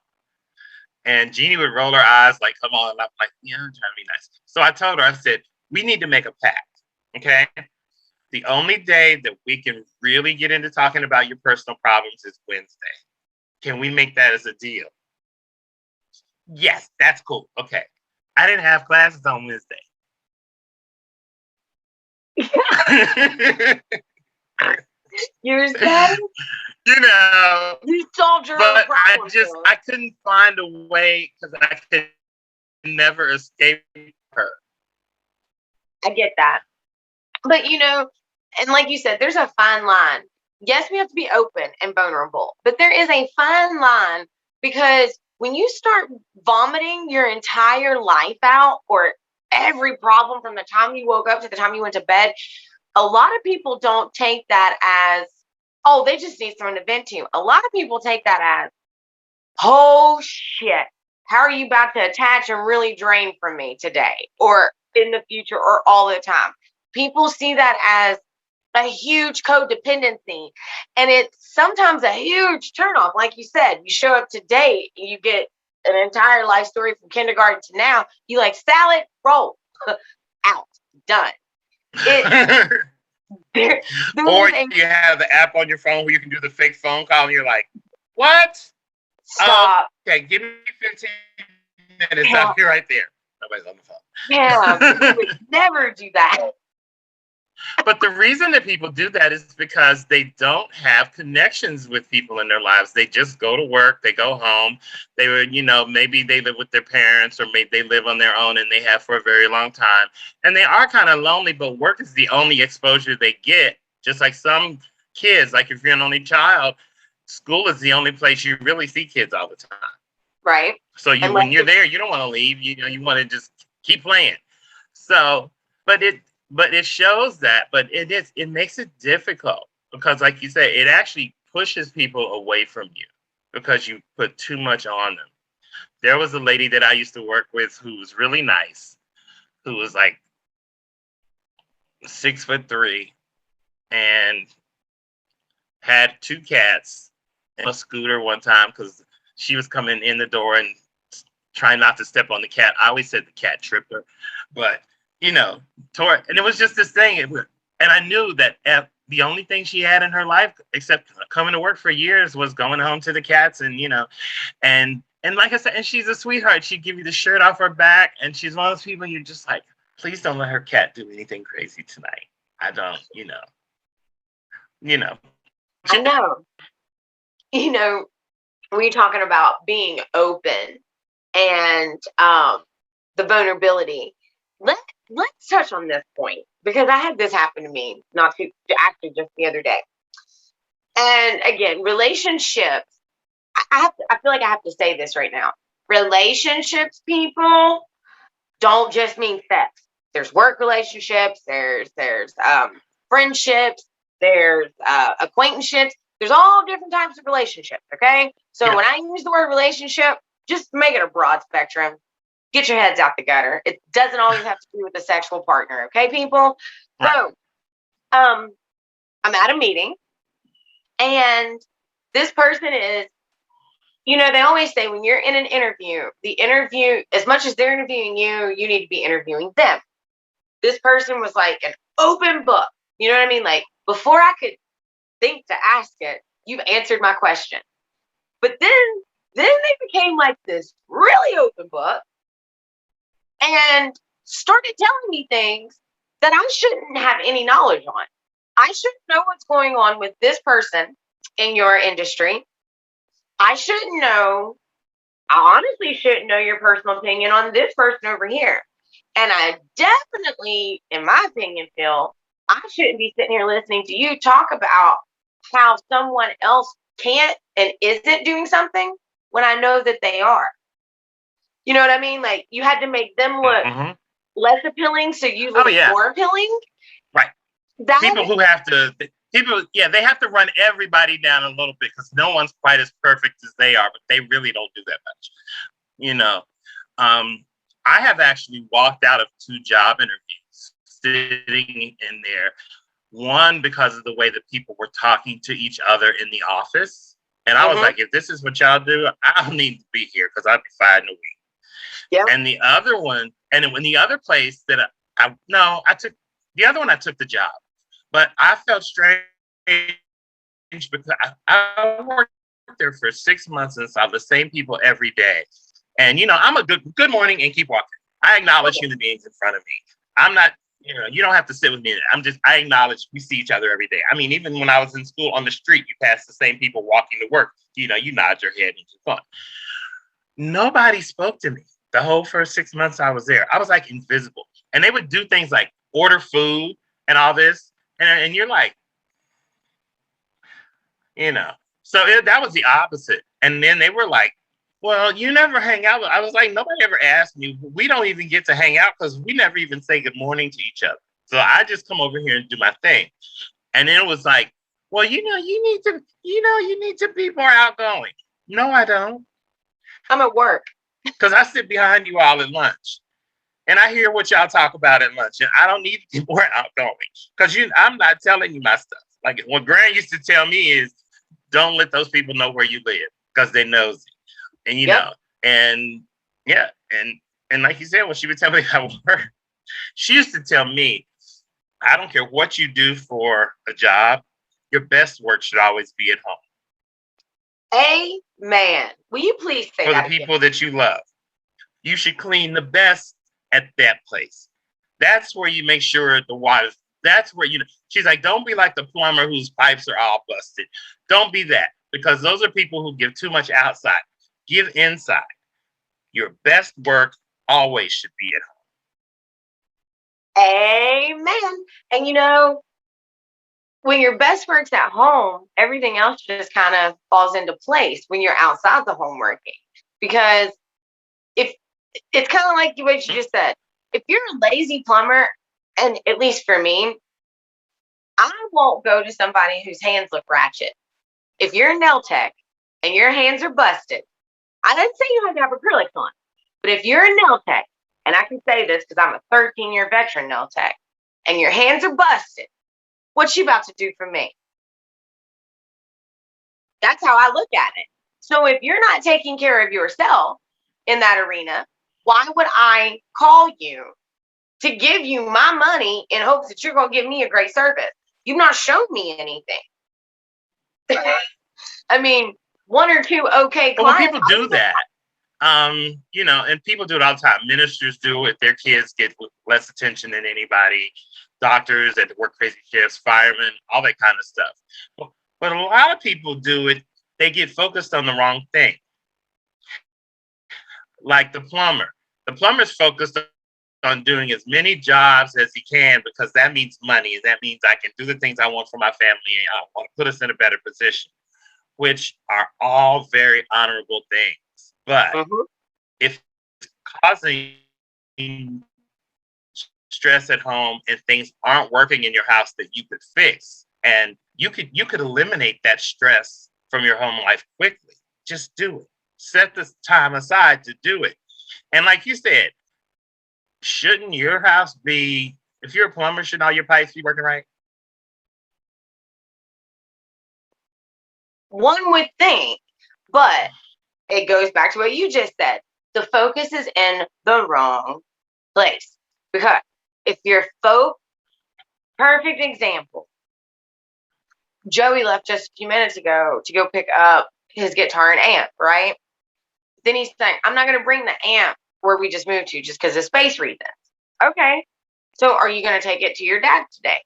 And Jeannie would roll her eyes like, come on. And I'm like, yeah, I'm trying to be nice. So I told her, I said, we need to make a pact, okay? The only day that we can really get into talking about your personal problems is Wednesday. Can we make that as a deal? Yes, that's cool. Okay. I didn't have classes on Wednesday. You're saying? You know. You solved your own problem. I couldn't find a way because I could never escape her. I get that. But, you know, and like you said, there's a fine line. Yes, we have to be open and vulnerable, but there is a fine line because when you start vomiting your entire life out or every problem from the time you woke up to the time you went to bed, a lot of people don't take that as, oh, they just need someone to vent to. A lot of people take that as, oh, shit, how are you about to attach and really drain from me today or in the future or all the time? People see that as a huge codependency, and it's sometimes a huge turnoff. Like you said, you show up today and you get an entire life story from kindergarten to now. You like salad, roll, out, done. Or you have the app on your phone where you can do the fake phone call and you're like, what? Stop. Okay, give me 15 minutes. Yeah. I'll be right there. Nobody's on the phone. Yeah, we would never do that. But the reason that people do that is because they don't have connections with people in their lives. They just go to work, they go home, they were, you know, maybe they live with their parents or maybe they live on their own and they have for a very long time. And they are kind of lonely, but work is the only exposure they get. Just like some kids. Like if you're an only child, school is the only place you really see kids all the time. Right. So when you're there, you don't want to leave. You want to just keep playing. So, but it shows that, but it makes it difficult because, like you said, it actually pushes people away from you because you put too much on them. There was a lady that I used to work with who was really nice, who was like 6'3" and had two cats and a scooter one time because she was coming in the door and trying not to step on the cat. I always said the cat tripped her, but tore it. And it was just this thing. And I knew that the only thing she had in her life, except coming to work for years, was going home to the cats. And, and like I said, and she's a sweetheart. She'd give you the shirt off her back. And she's one of those people you're just like, please don't let her cat do anything crazy tonight. I don't, I know. When you're talking about being open and the vulnerability, let's touch on this point because I had this happen to me actually just the other day. And again, relationships. I feel like I have to say this right now. Relationships, people, don't just mean sex. There's work relationships. There's friendships. There's acquaintanceships. There's all different types of relationships. Okay, so when I use the word relationship, just make it a broad spectrum. Get your heads out the gutter. It doesn't always have to do with a sexual partner. Okay, people. Right. So, I'm at a meeting, and this person is. They always say when you're in an interview, the interview, as much as they're interviewing you, you need to be interviewing them. This person was like an open book. You know what I mean? Like before I could think to ask it, you've answered my question. But then they became like this really open book and started telling me things that I shouldn't have any knowledge on. I shouldn't know what's going on with this person in your industry. I honestly shouldn't know your personal opinion on this person over here. And I definitely, in my opinion, feel I shouldn't be sitting here listening to you talk about how someone else can't and isn't doing something when I know that they are. You know what I mean? Like you had to make them look less appealing so you look more appealing. Right. They have to run everybody down a little bit because no one's quite as perfect as they are, but they really don't do that much. I have actually walked out of 2 job interviews sitting in there. One, because of the way that people were talking to each other in the office. And I was like, if this is what y'all do, I don't need to be here because I'd be fired in a week. Yep. And the other one, and when the other place that I took the job. But I felt strange because I worked there for 6 months and saw the same people every day. And, I'm a good morning and keep walking. I acknowledge human beings in front of me. I'm not, you don't have to sit with me. I acknowledge we see each other every day. I mean, even when I was in school on the street, you pass the same people walking to work. You nod your head and keep going. Nobody spoke to me the whole first 6 months I was there. I was like invisible. And they would do things like order food and all this. And you're like, so that was the opposite. And then they were like, well, you never hang out. I was like, nobody ever asked me. We don't even get to hang out because we never even say good morning to each other. So I just come over here and do my thing. And then it was like, well, you need to be more outgoing. No, I don't. I'm at work. Because I sit behind you all at lunch. And I hear what y'all talk about at lunch. And I don't need to be more outgoing. Because I'm not telling you my stuff. Like what Grant used to tell me is, don't let those people know where you live. Because they nosy. And and like you said, when she would tell me how work, she used to tell me, I don't care what you do for a job, your best work should always be at home. Amen. Will you please say that for the people that you love? You should clean the best at that place. That's where you make sure the water. That's where she's like, don't be like the plumber whose pipes are all busted. Don't be that, because those are people who give too much outside. Give inside. Your best work always should be at home. Amen. And when your best work's at home, everything else just kind of falls into place when you're outside the home working. Because if it's kind of like what you just said, if you're a lazy plumber, and at least for me, I won't go to somebody whose hands look ratchet. If you're a nail tech and your hands are busted, I didn't say you had to have acrylics on, but if you're a nail tech, and I can say this because I'm a 13-year veteran nail tech, and your hands are busted, what's she about to do for me? That's how I look at it. So if you're not taking care of yourself in that arena, why would I call you to give you my money in hopes that you're going to give me a great service? You've not shown me anything. I mean, one or two okay But when clients. people do that, and people do it all the time. Ministers do it. Their kids get less attention than anybody. Doctors that work crazy shifts, firemen, all that kind of stuff. But a lot of people do it. They get focused on the wrong thing. Like the plumber. The plumber's focused on doing as many jobs as he can because that means money. And that means I can do the things I want for my family and I want to put us in a better position, which are all very honorable things. But if it's causing stress at home and things aren't working in your house that you could fix, and you could eliminate that stress from your home life quickly. Just do it. Set this time aside to do it. And like you said, shouldn't your house be, if you're a plumber, shouldn't all your pipes be working right? One would think, but it goes back to what you just said. The focus is in the wrong place. Because if you're perfect example, Joey left just a few minutes ago to go pick up his guitar and amp, right? Then he's saying, I'm not going to bring the amp where we just moved to just because of space reasons. Okay. So are you going to take it to your dad today?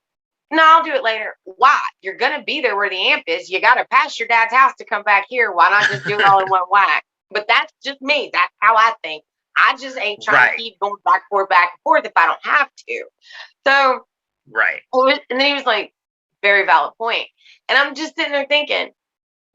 No, I'll do it later. Why? You're going to be there where the amp is. You got to pass your dad's house to come back here. Why not just do it all in one whack? But that's just me. That's how I think. I just ain't trying to keep going back and forth if I don't have to. So, and then he was like, very valid point. And I'm just sitting there thinking,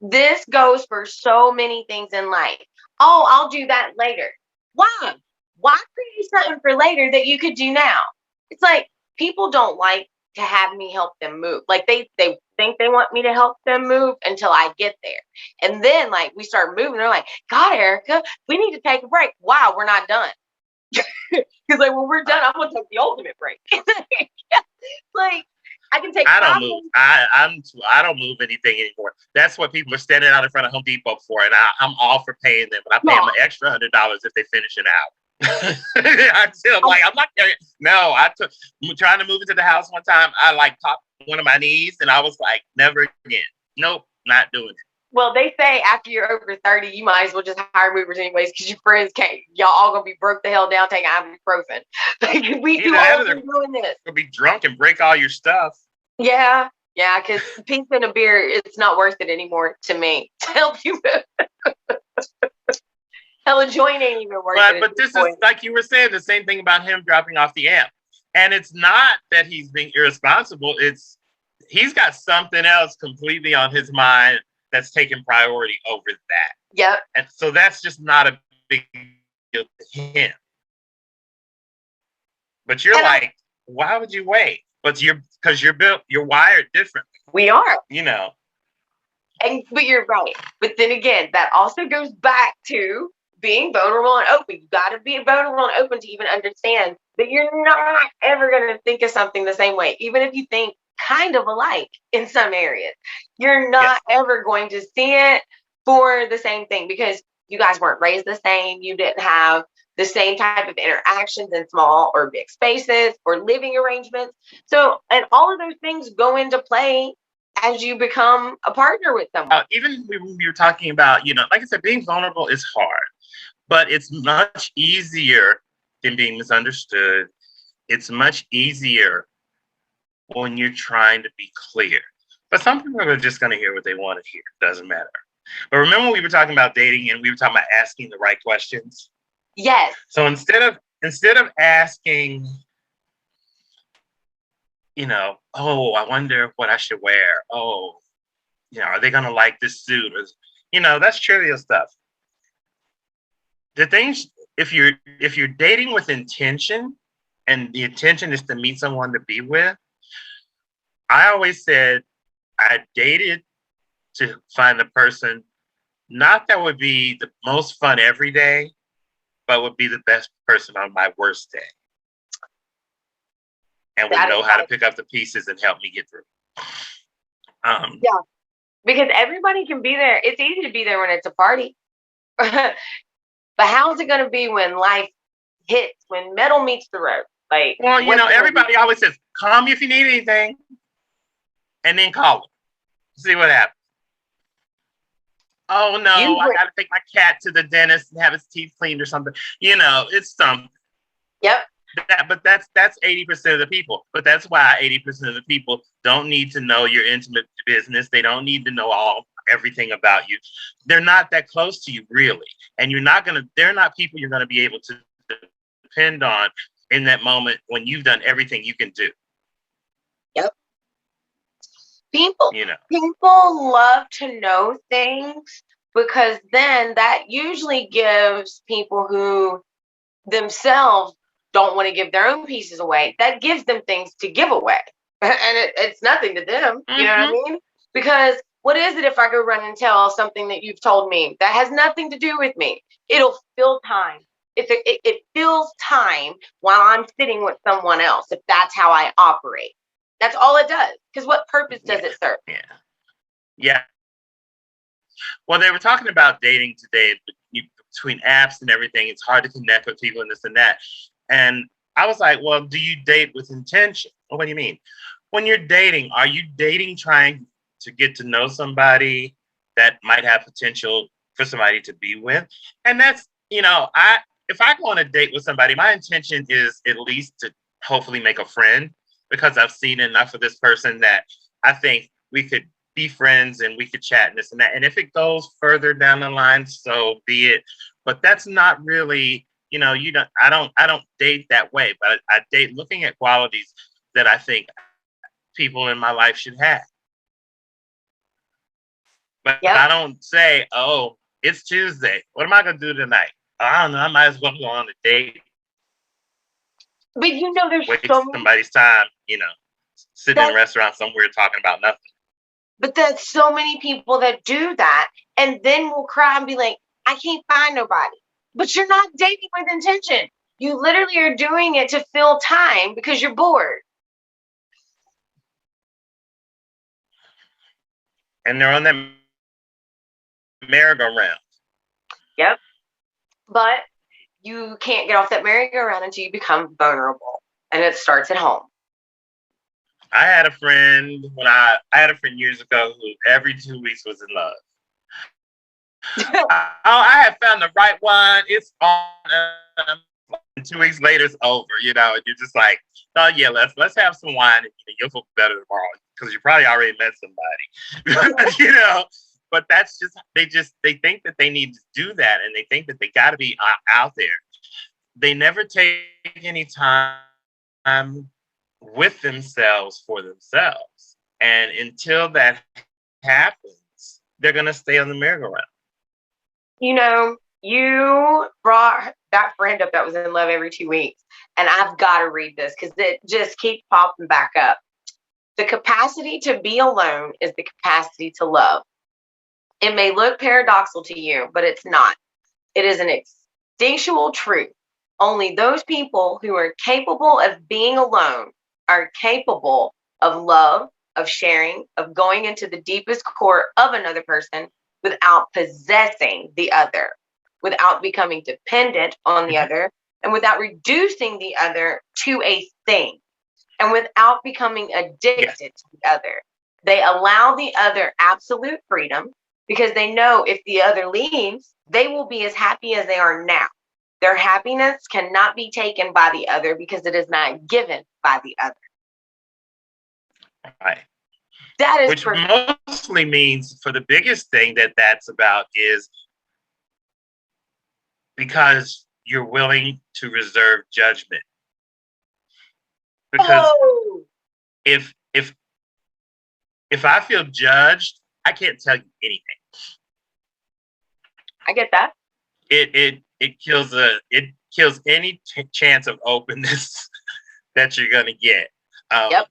this goes for so many things in life. Oh, I'll do that later. Why? Why create something for later that you could do now? It's like people don't like to have me help them move. Like they think they want me to help them move until I get there. And then like we start moving. They're like, God, Erica, we need to take a break. Wow, we're not done. Because like when we're done, I'm gonna take the ultimate break. Like I can take. I don't move. I don't move anything anymore. That's what people are standing out in front of Home Depot for, and I'm all for paying them. But I pay them an extra $100 if they finish an hour. I'm not. No, I'm trying to move into the house one time. I like popped one of my knees, and I was like, never again. Nope, not doing it. Well, they say after you're over 30, you might as well just hire movers anyways, because your friends can't. Y'all all gonna be broke the hell down taking ibuprofen. Like we do all been doing this. You'll be drunk and break all your stuff. Yeah, because pizza and a beer, it's not worth it anymore to me to help you move. Hell, a joint ain't even worth it. But this is like you were saying, the same thing about him dropping off the amp. And it's not that he's being irresponsible. It's he's got something else completely on his mind that's taking priority over that. Yep. And so that's just not a big deal to him. But you're like, why would you wait? But because you're built, you're wired differently. We are. But you're right. But then again, that also goes back to being vulnerable and open. You got to be vulnerable and open to even understand that you're not ever going to think of something the same way. Even if you think kind of alike in some areas, you're not ever going to see it for the same thing because you guys weren't raised the same. You didn't have the same type of interactions in small or big spaces or living arrangements. So, and all of those things go into play as you become a partner with someone. Even when we were talking about, like I said, being vulnerable is hard, but it's much easier than being misunderstood. It's much easier when you're trying to be clear. But some people are just going to hear what they want to hear. It doesn't matter. But remember we were talking about dating and we were talking about asking the right questions? Yes. So instead of asking, oh, I wonder what I should wear. Oh, are they going to like this suit? Or, that's trivial stuff. The things, if you're dating with intention, and the intention is to meet someone to be with, I always said I dated to find the person not that would be the most fun every day, but would be the best person on my worst day, and would That is know how to pick up the pieces and help me get through. Yeah, because everybody can be there. It's easy to be there when it's a party. But how's it going to be when life hits, when metal meets the road? Like, well, everybody always says, call me if you need anything, and then call them. See what happens. Oh, no, I got to take my cat to the dentist and have his teeth cleaned or something. It's something. Yep. But that's 80% of the people. But that's why 80% of the people don't need to know your intimate business. They don't need to know everything about you. They're not that close to you, really. And they're not people you're going to be able to depend on in that moment when you've done everything you can do. Yep. People love to know things, because then that usually gives people who themselves don't want to give their own pieces away, that gives them things to give away. And it's nothing to them. You know what I mean? Because what is it if I go run and tell something that you've told me that has nothing to do with me? It'll fill time. It fills time while I'm sitting with someone else, if that's how I operate. That's all it does. Because what purpose does it serve? Yeah. Well, they were talking about dating today between apps and everything. It's hard to connect with people and this and that. And I was like, well, do you date with intention? Well, what do you mean? When you're dating, are you dating trying to get to know somebody that might have potential for somebody to be with? And that's, if I go on a date with somebody, my intention is at least to hopefully make a friend, because I've seen enough of this person that I think we could be friends and we could chat and this and that. And if it goes further down the line, so be it. But that's not really, I don't date that way, but I date looking at qualities that I think people in my life should have. But I don't say, oh, it's Tuesday. What am I going to do tonight? I don't know. I might as well go on a date. But there's waste somebody's time, sitting in a restaurant somewhere talking about nothing. But there's so many people that do that, and then will cry and be like, I can't find nobody. But you're not dating with intention. You literally are doing it to fill time because you're bored. And they're on that merry-go-round. Yep. But you can't get off that merry-go-round until you become vulnerable. And it starts at home. I had a friend years ago who every 2 weeks was in love. I have found the right one. It's on. 2 weeks later, it's over. And you're just like, oh yeah, let's have some wine. And, you'll feel better tomorrow because you probably already met somebody. But that's they think that they need to do that, and they think that they got to be out there. They never take any time with themselves for themselves. And until that happens, they're going to stay on the merry-go-round. You brought that friend up that was in love every 2 weeks. And I've got to read this because it just keeps popping back up. The capacity to be alone is the capacity to love. It may look paradoxical to you, but it's not. It is an instinctual truth. Only those people who are capable of being alone are capable of love, of sharing, of going into the deepest core of another person without possessing the other, without becoming dependent on the other, and without reducing the other to a thing, and without becoming addicted to the other. They allow the other absolute freedom because they know if the other leaves, they will be as happy as they are now. Their happiness cannot be taken by the other because it is not given by the other. Right. That is which mostly means, for the biggest thing that's about is because you're willing to reserve judgment. Because if I feel judged, I can't tell you anything. I get that. It kills any chance of openness that you're gonna get. Yep.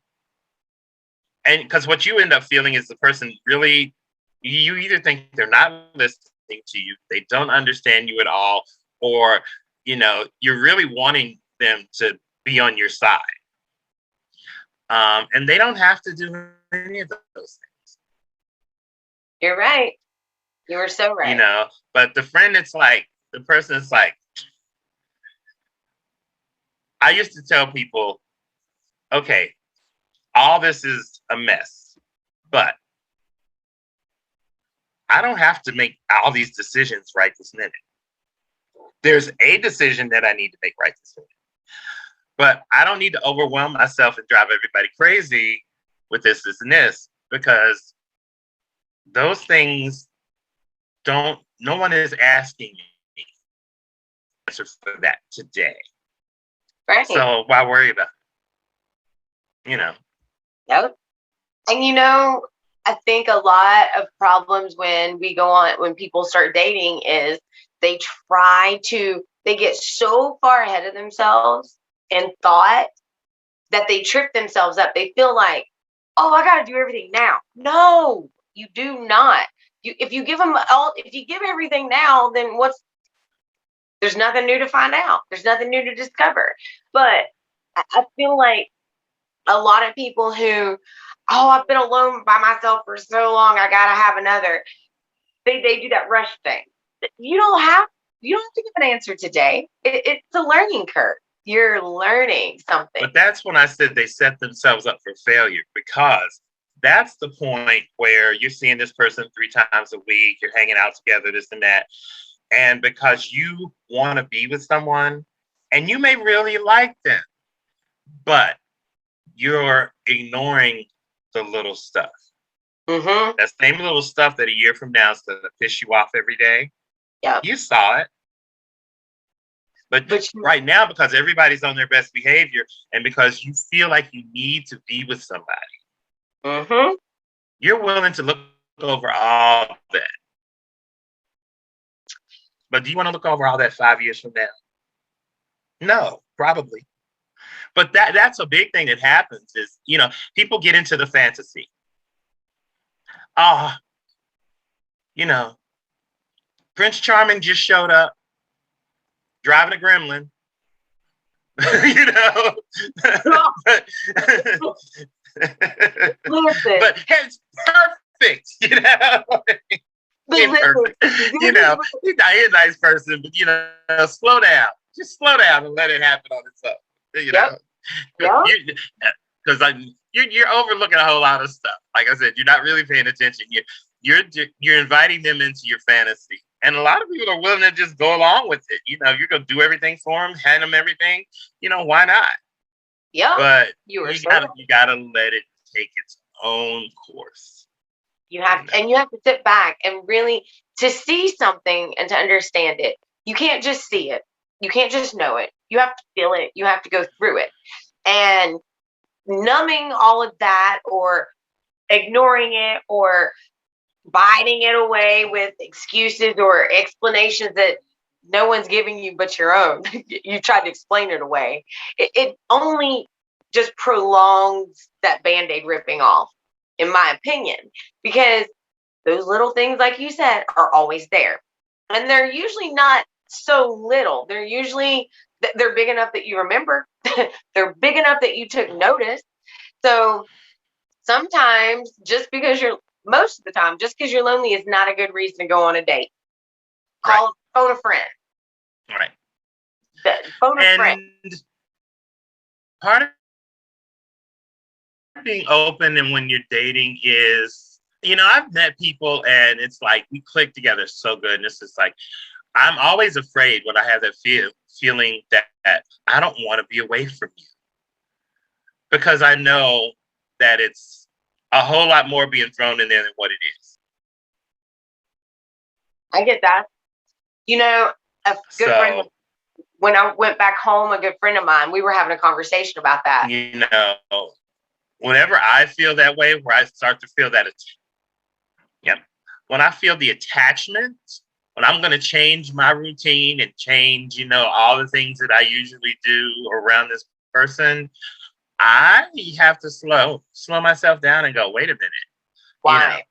And because what you end up feeling is the person really, you either think they're not listening to you, they don't understand you at all, or you're really wanting them to be on your side. And they don't have to do any of those things. You're right. You were so right. But the friend, the person is like, I used to tell people, okay, all this is a mess, but I don't have to make all these decisions right this minute. There's a decision that I need to make right this minute, but I don't need to overwhelm myself and drive everybody crazy with this, and this, because those things no one is asking me answer for that today. Right. So why worry about it? Yep. And I think a lot of problems when people start dating is they get so far ahead of themselves in thought that they trip themselves up. They feel like, oh, I got to do everything now. No, you do not. If you give everything now, then there's nothing new to find out. There's nothing new to discover. But I feel like a lot of people who, I've been alone by myself for so long, I gotta have another. They do that rush thing. You don't have to give an answer today. It's a learning curve. You're learning something. But that's when I said they set themselves up for failure, because that's the point where you're seeing this person 3 times a week, you're hanging out together, this and that. And because you want to be with someone and you may really like them, but you're ignoring the little stuff. Mm-hmm. That same little stuff that a year from now is going to piss you off every day. Yeah. You saw it. But right now, because everybody's on their best behavior and because you feel like you need to be with somebody, mm-hmm. you're willing to look over all that. But do you want to look over all that 5 years from now? No, probably. But that's a big thing that happens is, people get into the fantasy. Prince Charming just showed up driving a gremlin. But it's perfect, Perfect. He's not a nice person, but slow down. Just slow down and let it happen on its own. Because you're overlooking a whole lot of stuff. Like I said, you're not really paying attention. You're inviting them into your fantasy, and a lot of people are willing to just go along with it. You're gonna do everything for them, hand them everything. Why not? Yeah. But you gotta let it take its own course. You have to sit back and really to see something and to understand it. You can't just see it. You can't just know it. You have to feel it. You have to go through it. And numbing all of that or ignoring it or biding it away with excuses or explanations that no one's giving you but your own. You tried to explain it away. It only just prolongs that Band-Aid ripping off, in my opinion, because those little things, like you said, are always there. And they're usually not so little. They're big enough that you remember. They're big enough that you took notice. So sometimes most of the time, just because you're lonely is not a good reason to go on a date. Phone a friend. Right. Phone a friend. Part of being open and when you're dating is, I've met people and it's like we click together so good. And it's just like, I'm always afraid when I have that feeling that I don't want to be away from you. Because I know that it's a whole lot more being thrown in there than what it is. I get that. A good friend, when I went back home, a good friend of mine, we were having a conversation about that. whenever I feel that way, where I start to feel that, yep, when I feel the attachment, when I'm going to change my routine and change, all the things that I usually do around this person, I have to slow myself down and go, wait a minute. Why?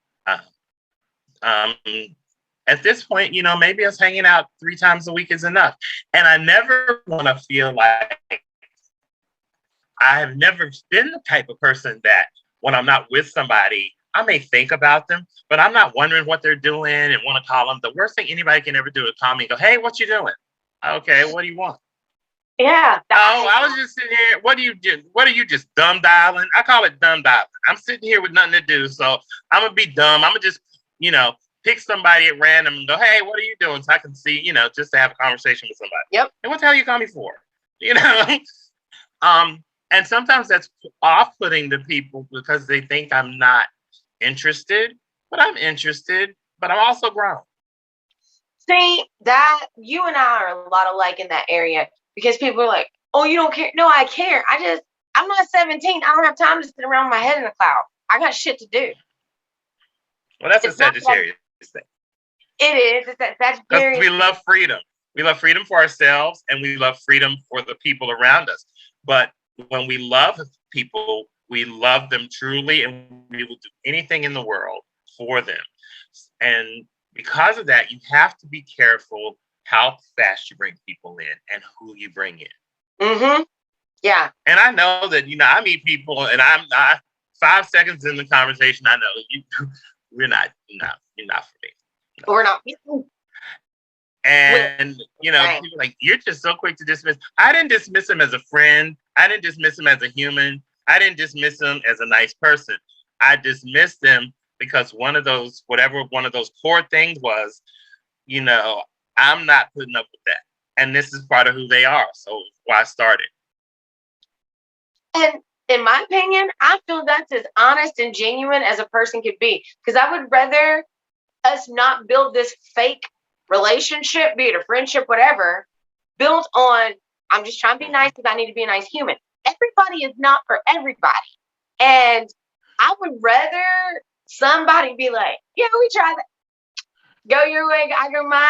Um, at this point, maybe us hanging out 3 times a week is enough. And I never want to feel like, I have never been the type of person that when I'm not with somebody, I may think about them, but I'm not wondering what they're doing and want to call them. The worst thing anybody can ever do is call me and go, hey, what you doing? Okay, what do you want? Yeah. Oh, I was just sitting here. What are you just dumb dialing? I call it dumb dialing. I'm sitting here with nothing to do, so I'm gonna be dumb. I'm gonna just, pick somebody at random and go, hey, what are you doing? So I can see, just to have a conversation with somebody. Yep. And what the hell you call me for? And sometimes that's off-putting to people because they think I'm not interested, but I'm interested, but I'm also grown. See, that you and I are a lot alike in that area because people are like, oh, you don't care. No, I care. I'm not 17. I don't have time to sit around with my head in the cloud. I got shit to do. Well, that's a Sagittarius thing. It is. It's that Sagittarius. Because we love freedom. We love freedom for ourselves and we love freedom for the people around us. But when we love people, we love them truly and we will do anything in the world for them. And because of that, you have to be careful how fast you bring people in and who you bring in. Mm-hmm. Yeah. And I know that, I meet people and I'm not 5 seconds in the conversation. I know you're not for me. No. We're not. And, people are like, you're just so quick to dismiss. I didn't dismiss him as a friend. I didn't dismiss him as a human. I didn't dismiss him as a nice person. I dismissed him because whatever one of those core things was, I'm not putting up with that. And this is part of who they are. So why I started. And in my opinion, I feel that's as honest and genuine as a person could be. Because I would rather us not build this fake relationship, be it a friendship, whatever, built on, I'm just trying to be nice because I need to be a nice human. Everybody is not for everybody. And I would rather somebody be like, yeah, we try that. Go your way, I go mine.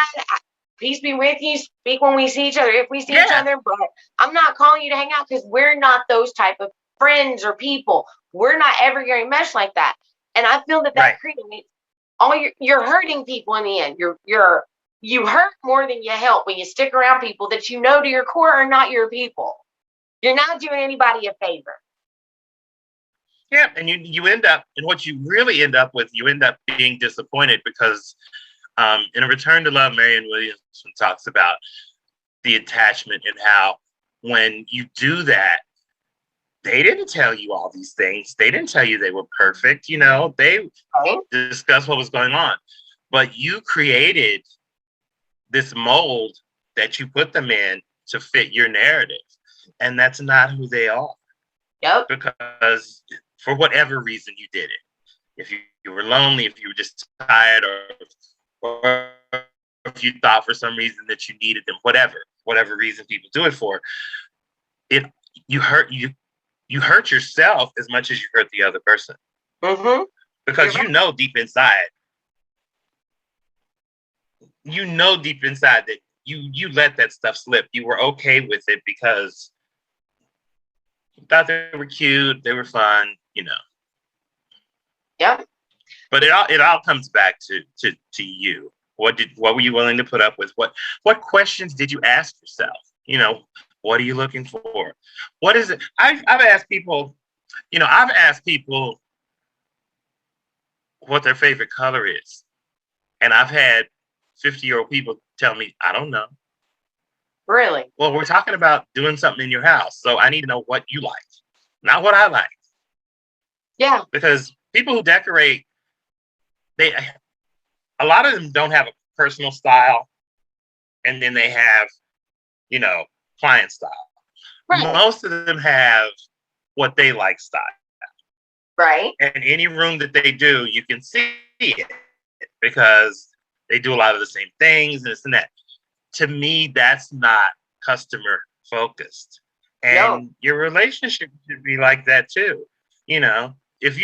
Peace be with you. Speak when we see each other, if we see each other. But I'm not calling you to hang out because we're not those type of friends or people. We're not ever going to mesh like that. And I feel that creates you're hurting people in the end. You hurt more than you help when you stick around people that you know to your core are not your people. You're not doing anybody a favor. Yeah, and you end up, and what you really end up with, you end up being disappointed because in A Return to Love, Marianne Williamson talks about the attachment and how when you do that, they didn't tell you all these things. They didn't tell you they were perfect. They discussed what was going on. But you created this mold that you put them in to fit your narrative. And that's not who they are. Yep. Because for whatever reason you did it. If you were lonely, if you were just tired, or if you thought for some reason that you needed them, whatever reason people do it for, you hurt yourself as much as you hurt the other person. Mm-hmm. Because deep inside that you let that stuff slip. You were okay with it because you thought they were cute, they were fun, Yeah. But it all comes back to you. What were you willing to put up with? What questions did you ask yourself? What are you looking for? What is it? I've asked people, what their favorite color is. And I've had 50-year-old people tell me, I don't know. Really? Well, we're talking about doing something in your house. So I need to know what you like, not what I like. Yeah. Because people who decorate, a lot of them don't have a personal style. And then they have, client style. Right. Most of them have what they like style. Right. And any room that they do, you can see it because they do a lot of the same things and this and that. To me, that's not customer focused. And your relationship should be like that too. if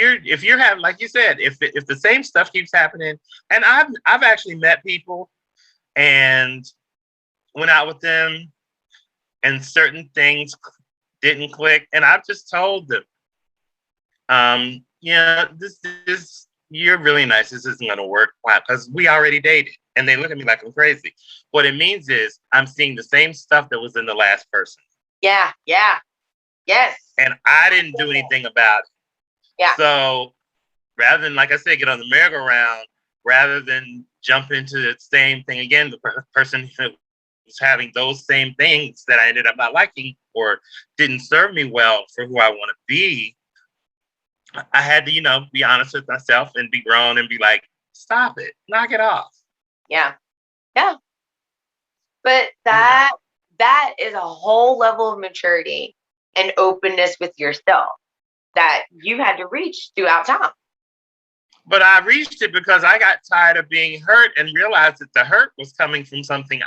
you're having, like you said, if the same stuff keeps happening, and I've actually met people and went out with them, and certain things didn't click, and I've just told them, this you're really nice. This isn't going to work. Why? Because we already dated, and they look at me like I'm crazy. What it means is I'm seeing the same stuff that was in the last person. Yeah. Yes. And I didn't do anything about it. Yeah. So rather than, like I said, get on the merry-go-round, rather than jump into the same thing again, the person who was having those same things that I ended up not liking or didn't serve me well for who I want to be, I had to, be honest with myself and be grown and be like, stop it, knock it off. Yeah. But that is a whole level of maturity and openness with yourself that you had to reach throughout time. But I reached it because I got tired of being hurt and realized that the hurt was coming from something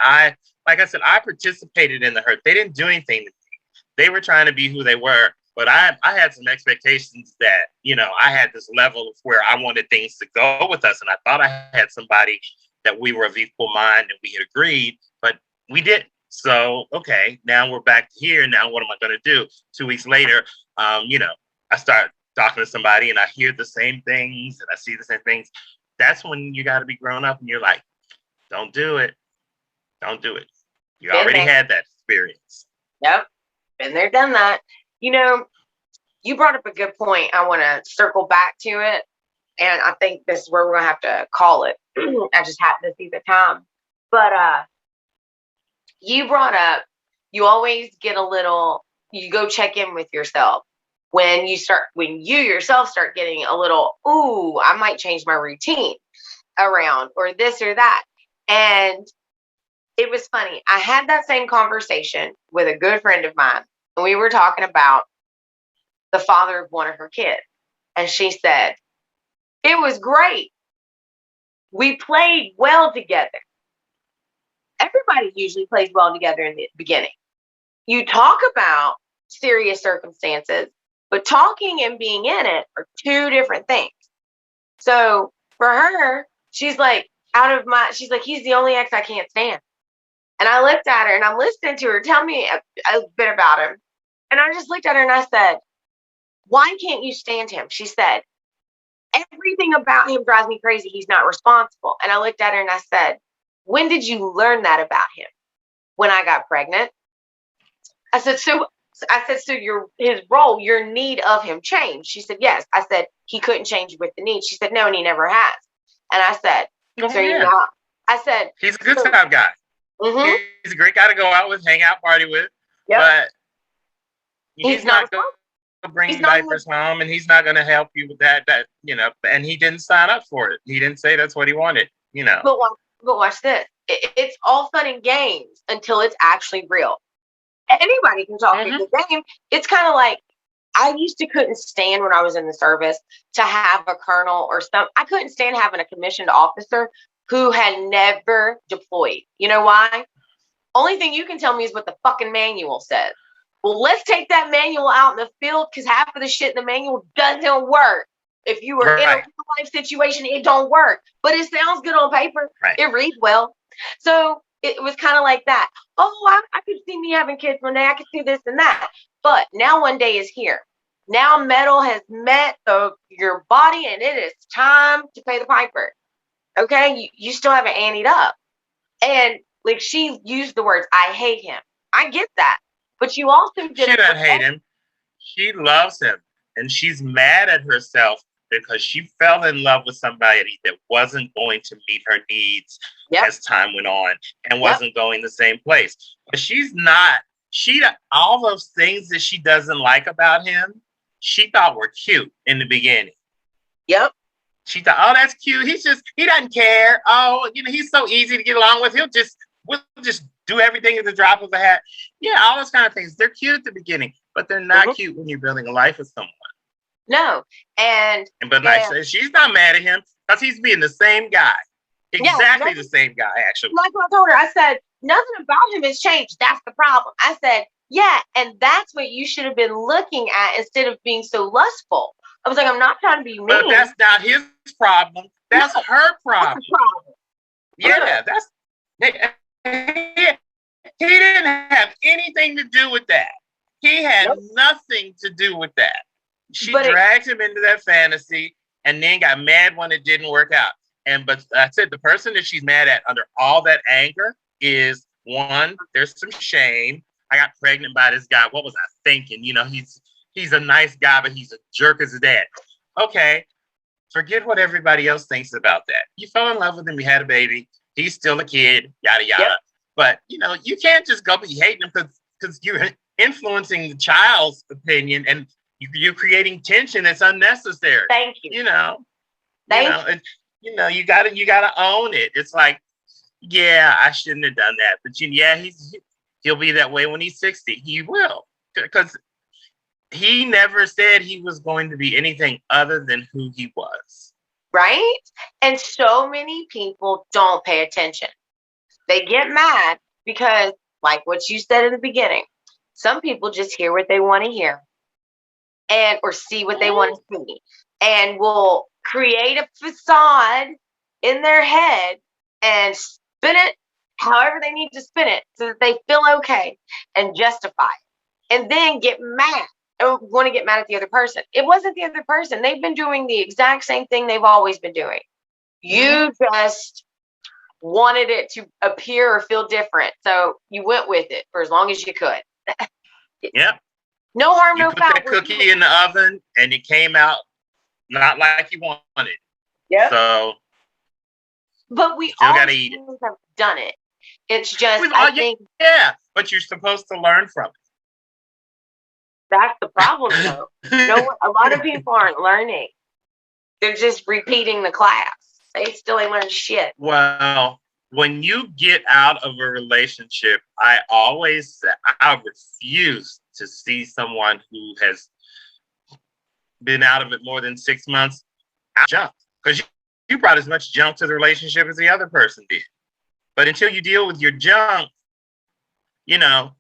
like I said, I participated in the hurt. They didn't do anything to me. They were trying to be who they were. But I had some expectations that, I had this level of where I wanted things to go with us. And I thought I had somebody that we were of equal mind and we had agreed, but we didn't. So, okay, now we're back here. Now what am I going to do? 2 weeks later, I start talking to somebody and I hear the same things and I see the same things. That's when you got to be grown up and you're like, don't do it. Don't do it. You already had that experience. Yep. Been there, done that. You brought up a good point. I want to circle back to it. And I think this is where we're going to have to call it. I just happened to see the time. But you brought up, you always get you go check in with yourself. When you yourself start getting a little, I might change my routine around or this or that. And it was funny. I had that same conversation with a good friend of mine. And we were talking about the father of one of her kids. And she said, it was great. We played well together. Everybody usually plays well together in the beginning. You talk about serious circumstances, but talking and being in it are two different things. So for her, she's like, he's the only ex I can't stand. And I looked at her and I'm listening to her tell me a bit about him. And I just looked at her and I said, why can't you stand him? She said, everything about him drives me crazy. He's not responsible. And I looked at her and I said, when did you learn that about him? When I got pregnant. I said, so his role, your need of him changed. She said, yes. I said, he couldn't change with the need. She said, no, and he never has. And I said, you're not. I said, he's a good time guy. Mm-hmm. He's a great guy to go out with, hang out, party with. Yep. But he's not going to bring diapers home, and he's not going to help you with that, and he didn't sign up for it. He didn't say that's what he wanted, But watch this. It's all fun and games until it's actually real. Anybody can talk a good game. It's kind of like, I couldn't stand when I was in the service to have a colonel or I couldn't stand having a commissioned officer who had never deployed. You know why? Only thing you can tell me is what the fucking manual says. Well, let's take that manual out in the field because half of the shit in the manual doesn't work. If you were in a real life situation, it don't work. But it sounds good on paper. Right. It reads well. So it was kind of like that. Oh, I could see me having kids one day. I could see this and that. But now one day is here. Now metal has met your body and it is time to pay the piper. Okay? You still haven't anteed up. And like she used the words, I hate him. I get that. But you also did. She doesn't hate him. She loves him. And she's mad at herself because she fell in love with somebody that wasn't going to meet her needs as time went on and wasn't going the same place. But all those things that she doesn't like about him, she thought were cute in the beginning. Yep. She thought, oh, that's cute. He doesn't care. Oh, he's so easy to get along with. We'll just do everything at the drop of a hat. Yeah, all those kind of things. They're cute at the beginning, but they're not cute when you're building a life with someone. No. But she's not mad at him because he's being the same guy. Exactly the same guy, actually. Like I told her, I said, nothing about him has changed. That's the problem. I said, yeah, and that's what you should have been looking at instead of being so lustful. I was like, I'm not trying to be mean. But that's not his problem. That's her problem. That's the problem. Yeah, he didn't have anything to do with that. He had nothing to do with that. She dragged him into that fantasy and then got mad when it didn't work out. But I said the person that she's mad at under all that anger is, one, there's some shame. I got pregnant by this guy. What was I thinking? You know, he's a nice guy, but he's a jerk as a dad. Okay, forget what everybody else thinks about that. You fell in love with him, you had a baby. He's still a kid, yada, yada. Yep. But, you know, you can't just go be hating him because you're influencing the child's opinion and you're creating tension that's unnecessary. Thank you. You know, you gotta own it. It's like, yeah, I shouldn't have done that. But he'll be that way when he's 60. He will. Because he never said he was going to be anything other than who he was. Right? And so many people don't pay attention. They get mad because, like what you said in the beginning, some people just hear what they want to hear or see what they want to see and will create a facade in their head and spin it however they need to spin it so that they feel okay and justify it. And then get mad. Want to get mad at the other person. It wasn't the other person. They've been doing the exact same thing they've always been doing. You just wanted it to appear or feel different. So you went with it for as long as you could. Yep. No harm, no foul. You put that cookie in the oven and it came out not like you wanted. Yeah. So. But we still all gotta eat it. Have done it. It's just, I think. Yeah, but you're supposed to learn from it. That's the problem, though. A lot of people aren't learning. They're just repeating the class. They still ain't learned shit. Well, when you get out of a relationship, I refuse to see someone who has been out of it more than 6 months jump. Because you brought as much junk to the relationship as the other person did. But until you deal with your junk, you know,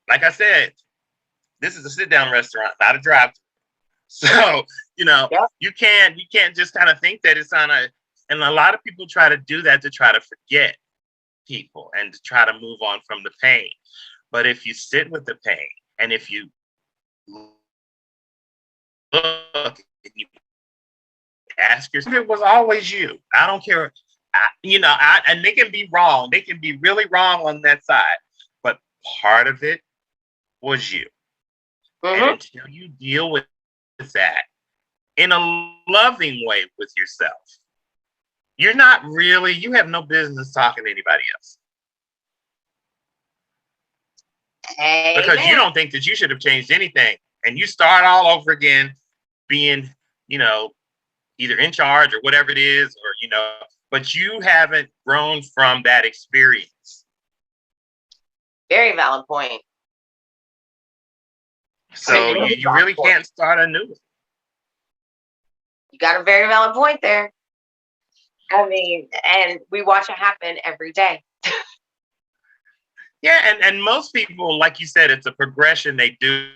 like I said, this is a sit-down restaurant, not a drive-thru. So, you know, you can't just kind of think that it's on and a lot of people try to do that to try to forget people and to try to move on from the pain. But if you sit with the pain and if you look and you ask yourself, it was always you. I don't care. And they can be wrong. They can be really wrong on that side. But part of it was you. Mm-hmm. And until you deal with that in a loving way with yourself, you have no business talking to anybody else. Amen. Because you don't think that you should have changed anything. And you start all over again being, either in charge or whatever it is, or, but you haven't grown from that experience. Very valid point. So you really can't start anew. You got a very valid point there. I mean, and we watch it happen every day. Yeah, and most people, like you said, it's a progression. They do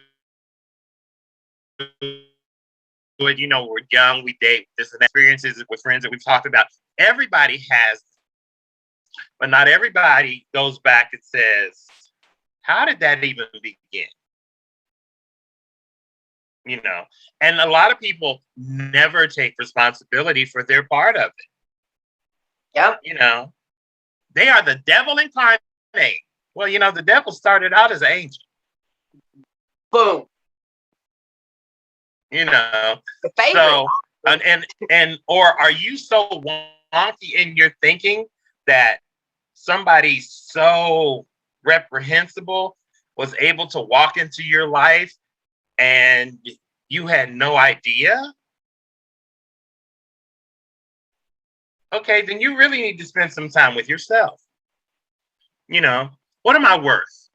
it. We're young, we date, this and that, experiences with friends that we've talked about. Everybody has, but not everybody goes back and says, how did that even begin? And a lot of people never take responsibility for their part of it. Yep. They are the devil incarnate. Well, the devil started out as an angel. Boom. So, or are you so wonky in your thinking that somebody so reprehensible was able to walk into your life and you had no idea? Okay, then you really need to spend some time with yourself. What am I worth?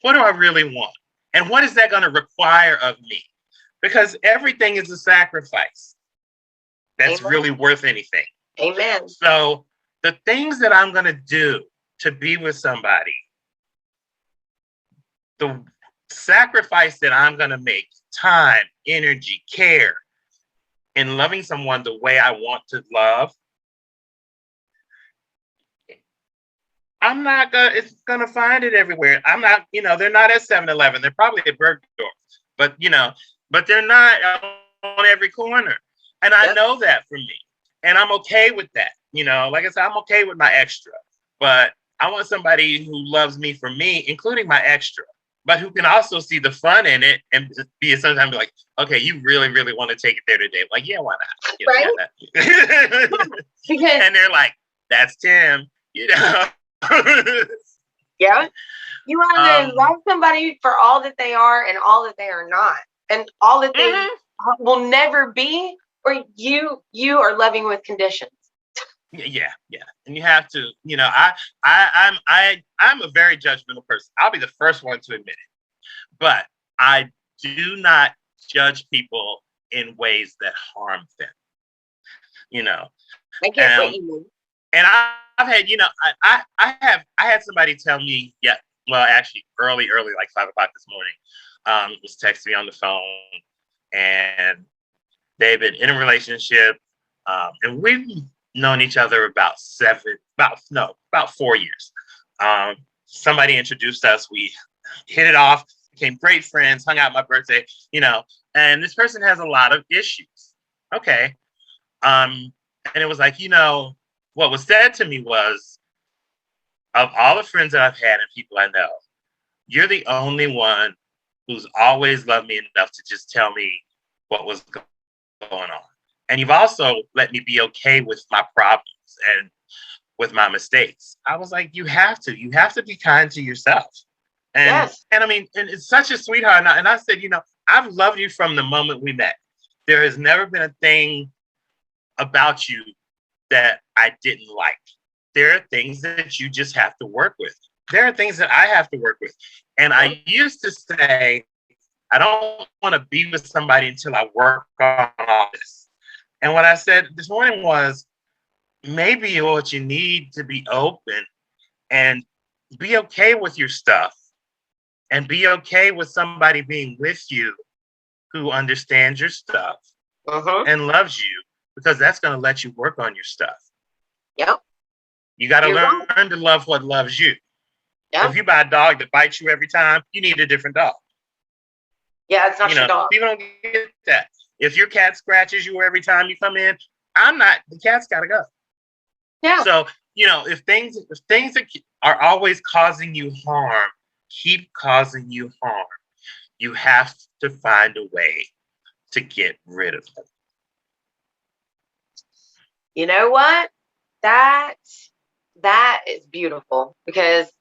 What do I really want? And what is that going to require of me? Because everything is a sacrifice that's Amen. Really worth anything. Amen. So the things that I'm going to do to be with somebody, the sacrifice that I'm going to make time, energy, care in loving someone the way I want to love, I'm not gonna find it everywhere. I'm not, they're not at 7-Eleven. They're probably at Bergdorf, but they're not on every corner. And I know that for me. And I'm okay with that. Like I said, I'm okay with my extra, but I want somebody who loves me for me, including my extra, but who can also see the fun in it and be sometimes like, okay, you really, really want to take it there today. I'm like, yeah, why not? Right? And they're like, that's Tim, Yeah. You want to love somebody for all that they are and all that they are not, and all that they will never be, or you are loving with conditions. Yeah. And you have to, I'm a very judgmental person. I'll be the first one to admit it. But I do not judge people in ways that harm them. I get what you mean. And I've had, I had somebody tell me, actually early, like 5 o'clock this morning, was texting me on the phone, and they've been in a relationship, and we've known each other about 4 years. Somebody introduced us, we hit it off, became great friends, hung out my birthday, and this person has a lot of issues. Okay. And it was like, what was said to me was, of all the friends that I've had and people I know, you're the only one who's always loved me enough to just tell me what was going on. And you've also let me be okay with my problems and with my mistakes. I was like, you have to be kind to yourself. And and I mean, and it's such a sweetheart. And I said, I've loved you from the moment we met. There has never been a thing about you that I didn't like. There are things that you just have to work with. There are things that I have to work with. And I used to say, I don't want to be with somebody until I work on all this. And what I said this morning was, maybe what you need to be open and be okay with your stuff, and be okay with somebody being with you who understands your stuff and loves you, because that's going to let you work on your stuff. Yep. You got to learn to love what loves you. Yep. If you buy a dog that bites you every time, you need a different dog. Yeah, it's not your dog. People don't get that. If your cat scratches you every time you come in, the cat's got to go. Yeah. So, if things that are always causing you harm, keep causing you harm, you have to find a way to get rid of them. You know what? That is beautiful, because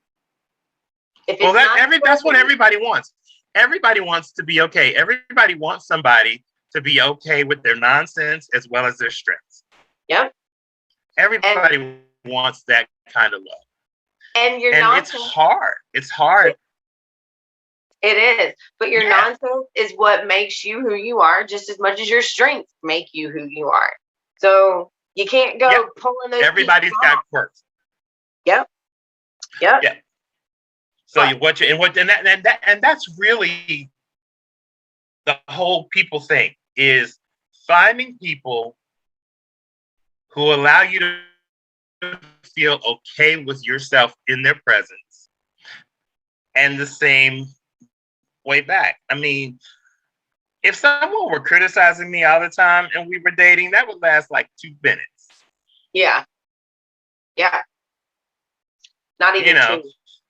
if it's that's what everybody wants. Everybody wants to be okay. Everybody wants somebody to be okay with their nonsense as well as their strengths. Yep. Everybody wants that kind of love. And it's hard. It's hard. It is. But your nonsense is what makes you who you are, just as much as your strengths make you who you are. So you can't go pulling those. Everybody's got quirks. Yep. Yeah. So that's really the whole people thing, is finding people who allow you to feel okay with yourself in their presence, and the same way back. I mean, if someone were criticizing me all the time and we were dating, that would last like 2 minutes. Yeah. Not even 2.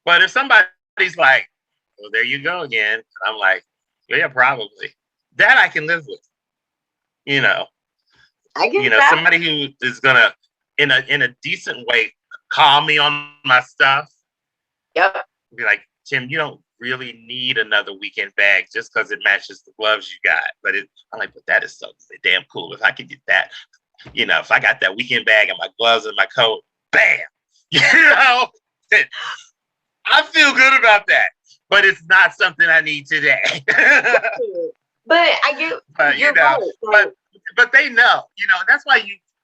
But if somebody's like, well, there you go again, I'm like, yeah, probably. That I can live with. I get that. Somebody who is gonna, in a decent way, call me on my stuff. Yep. Be like, Tim, you don't really need another weekend bag just because it matches the gloves you got. But I'm like, but that is so damn cool. If I could get that, if I got that weekend bag and my gloves and my coat, bam, I feel good about that. But it's not something I need today. But I get, you're right. But they know, that's why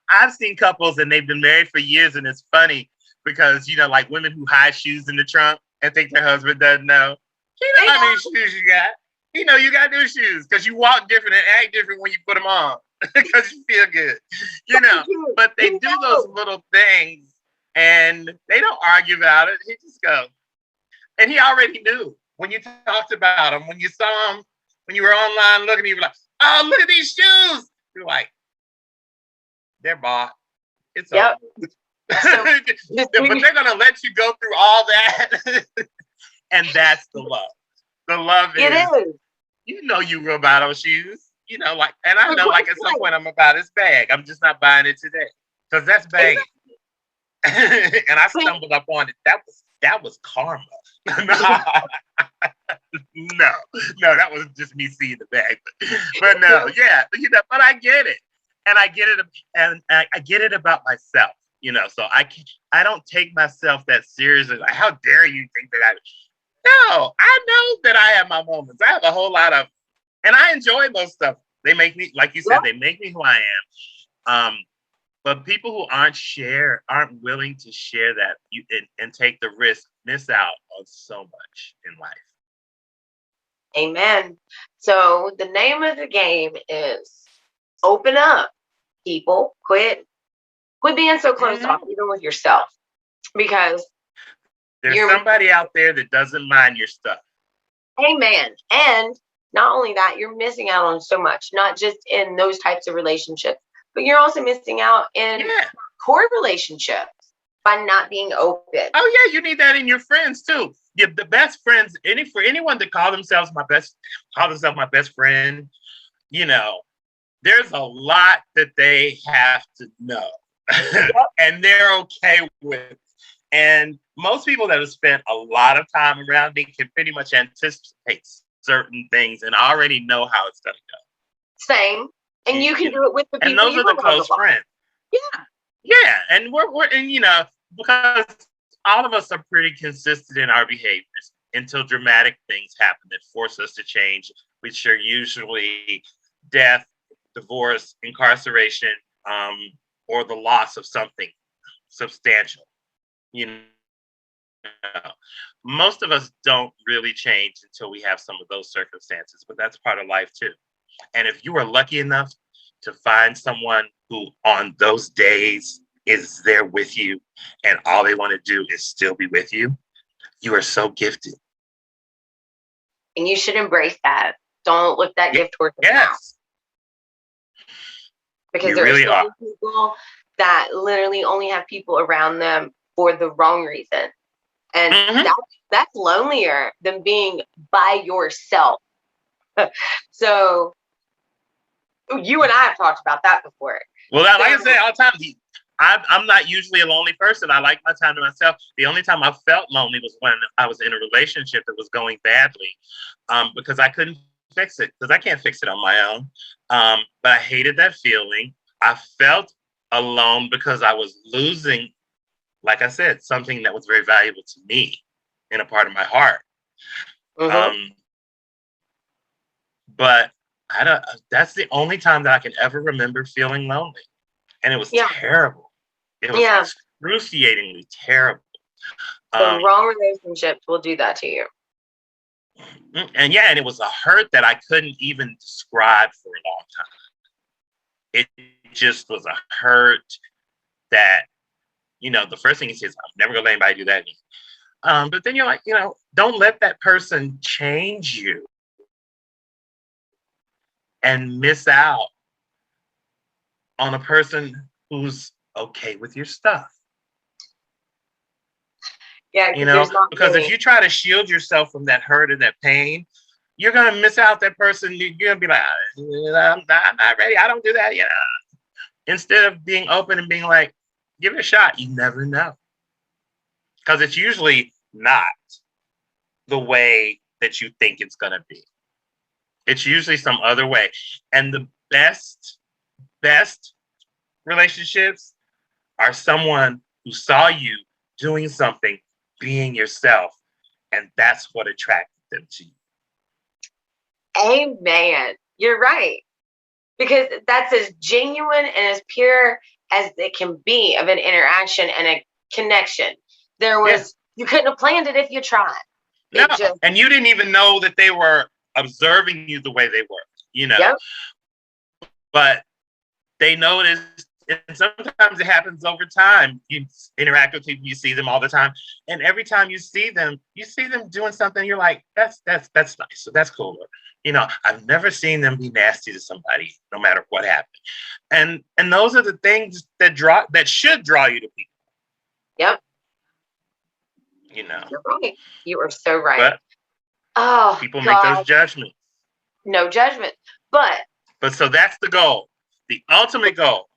I've seen couples and they've been married for years, and it's funny because, like women who hide shoes in the trunk and think their husband doesn't know. You know how many shoes you got. You got new shoes because you walk different and act different when you put them on because you feel good. But they do those little things and they don't argue about it. He just goes. And he already knew when you talked about him, when you saw him, when you were online looking, you were like, oh, look at these shoes. You're like, they're bought. It's over. But they're going to let you go through all that. And that's the love. The love is, you real buy those shoes. And I know, like, at some point I'm going to buy this bag. I'm just not buying it today because that's bag. And I stumbled up on it. That was karma. No, that was just me seeing the bag. But no, yeah, but I get it. And I get it, and I get it about myself, so I don't take myself that seriously. Like, how dare you think that No, I know that I have my moments. I have a whole lot of, and I enjoy those stuff. They make me, like you said, they make me who I am. But people who aren't willing to share that and take the risk, miss out on so much in life. Amen. So the name of the game is open up, people. Quit being so closed off, even with yourself, because there's somebody out there that doesn't mind your stuff. Amen. And not only that, you're missing out on so much, not just in those types of relationships, but you're also missing out in core relationships by not being open. Oh yeah, you need that in your friends too. The best friends, for anyone that call themselves my best friend, there's a lot that they have to know, and they're okay with. And most people that have spent a lot of time around me can pretty much anticipate certain things and already know how it's going to go. Same. And you can do it with the people. And those are the close friends. Yeah. Yeah. And we're because all of us are pretty consistent in our behaviors until dramatic things happen that force us to change, which are usually death, divorce, incarceration, or the loss of something substantial. Most of us don't really change until we have some of those circumstances, but that's part of life too. And if you are lucky enough to find someone who on those days is there with you and all they want to do is still be with you, you are so gifted. And you should embrace that. Don't look that gift towards the mouth. Because there really are people that literally only have people around them for the wrong reason. And that's lonelier than being by yourself. So you and I have talked about that before. Well, like I say all the time, I'm not usually a lonely person. I like my time to myself. The only time I felt lonely was when I was in a relationship that was going badly, because I couldn't fix it, because I can't fix it on my own. But I hated that feeling. I felt alone because I was losing, like I said, something that was very valuable to me in a part of my heart. But that's the only time that I can ever remember feeling lonely. And it was terrible. It was excruciatingly terrible. The wrong relationships will do that to you. And it was a hurt that I couldn't even describe for a long time. It just was a hurt that, the first thing he says, I'm never going to let anybody do that again. But then you're like, don't let that person change you and miss out on a person who's okay with your stuff. Yeah, because if you try to shield yourself from that hurt and that pain, you're going to miss out that person. You're going to be like, I'm not ready. I don't do that. Instead of being open and being like, give it a shot. You never know. Because it's usually not the way that you think it's going to be. It's usually some other way. And the best relationships are someone who saw you doing something, being yourself, and that's what attracted them to you. Amen. You're right. Because that's as genuine and as pure as it can be of an interaction and a connection. You couldn't have planned it if you tried. No, and you didn't even know that they were observing you the way they work, Yep. but they notice, and sometimes it happens over time. You interact with people, you see them all the time, and every time you see them doing something. You're like, that's nice. So that's cool. I've never seen them be nasty to somebody, no matter what happened. And those are the things that should draw you to people. Yep. You're right. You are so right. But people make those judgments. No judgment. But so that's the goal. The ultimate goal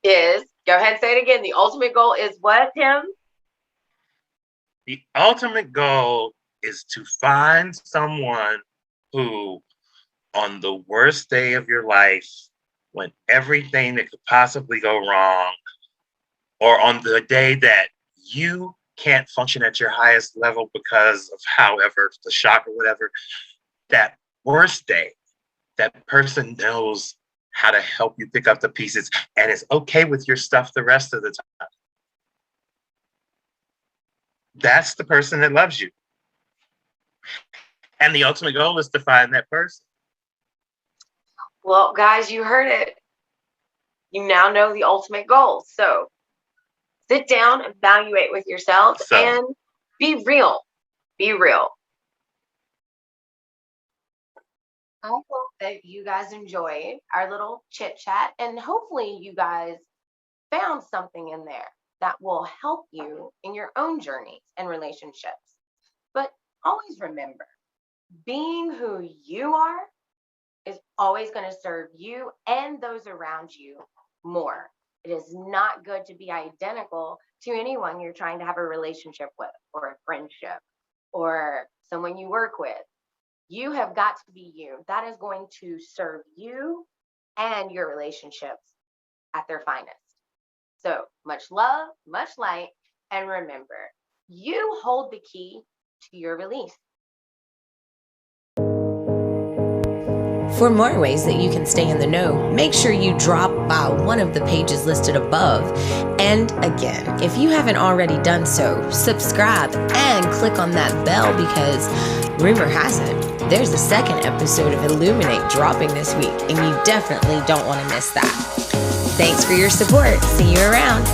is, go ahead and say it again. The ultimate goal is what, Tim? The ultimate goal is to find someone who, on the worst day of your life, when everything that could possibly go wrong, or on the day that you can't function at your highest level because of however, the shock or whatever, that worst day, that person knows how to help you pick up the pieces and is okay with your stuff the rest of the time. That's the person that loves you. And the ultimate goal is to find that person. Well, guys, you heard it. You now know the ultimate goal. So sit down, evaluate with yourself, and be real. Be real. I hope that you guys enjoyed our little chit chat, and hopefully you guys found something in there that will help you in your own journeys and relationships. But always remember, being who you are is always going to serve you and those around you more. It is not good to be identical to anyone you're trying to have a relationship with, or a friendship, or someone you work with. You have got to be you. That is going to serve you and your relationships at their finest. So much love, much light, and remember, you hold the key to your release. For more ways that you can stay in the know, make sure you drop by one of the pages listed above. And again, if you haven't already done so, subscribe and click on that bell, because rumor has it, there's a second episode of Eluminate dropping this week, and you definitely don't want to miss that. Thanks for your support. See you around.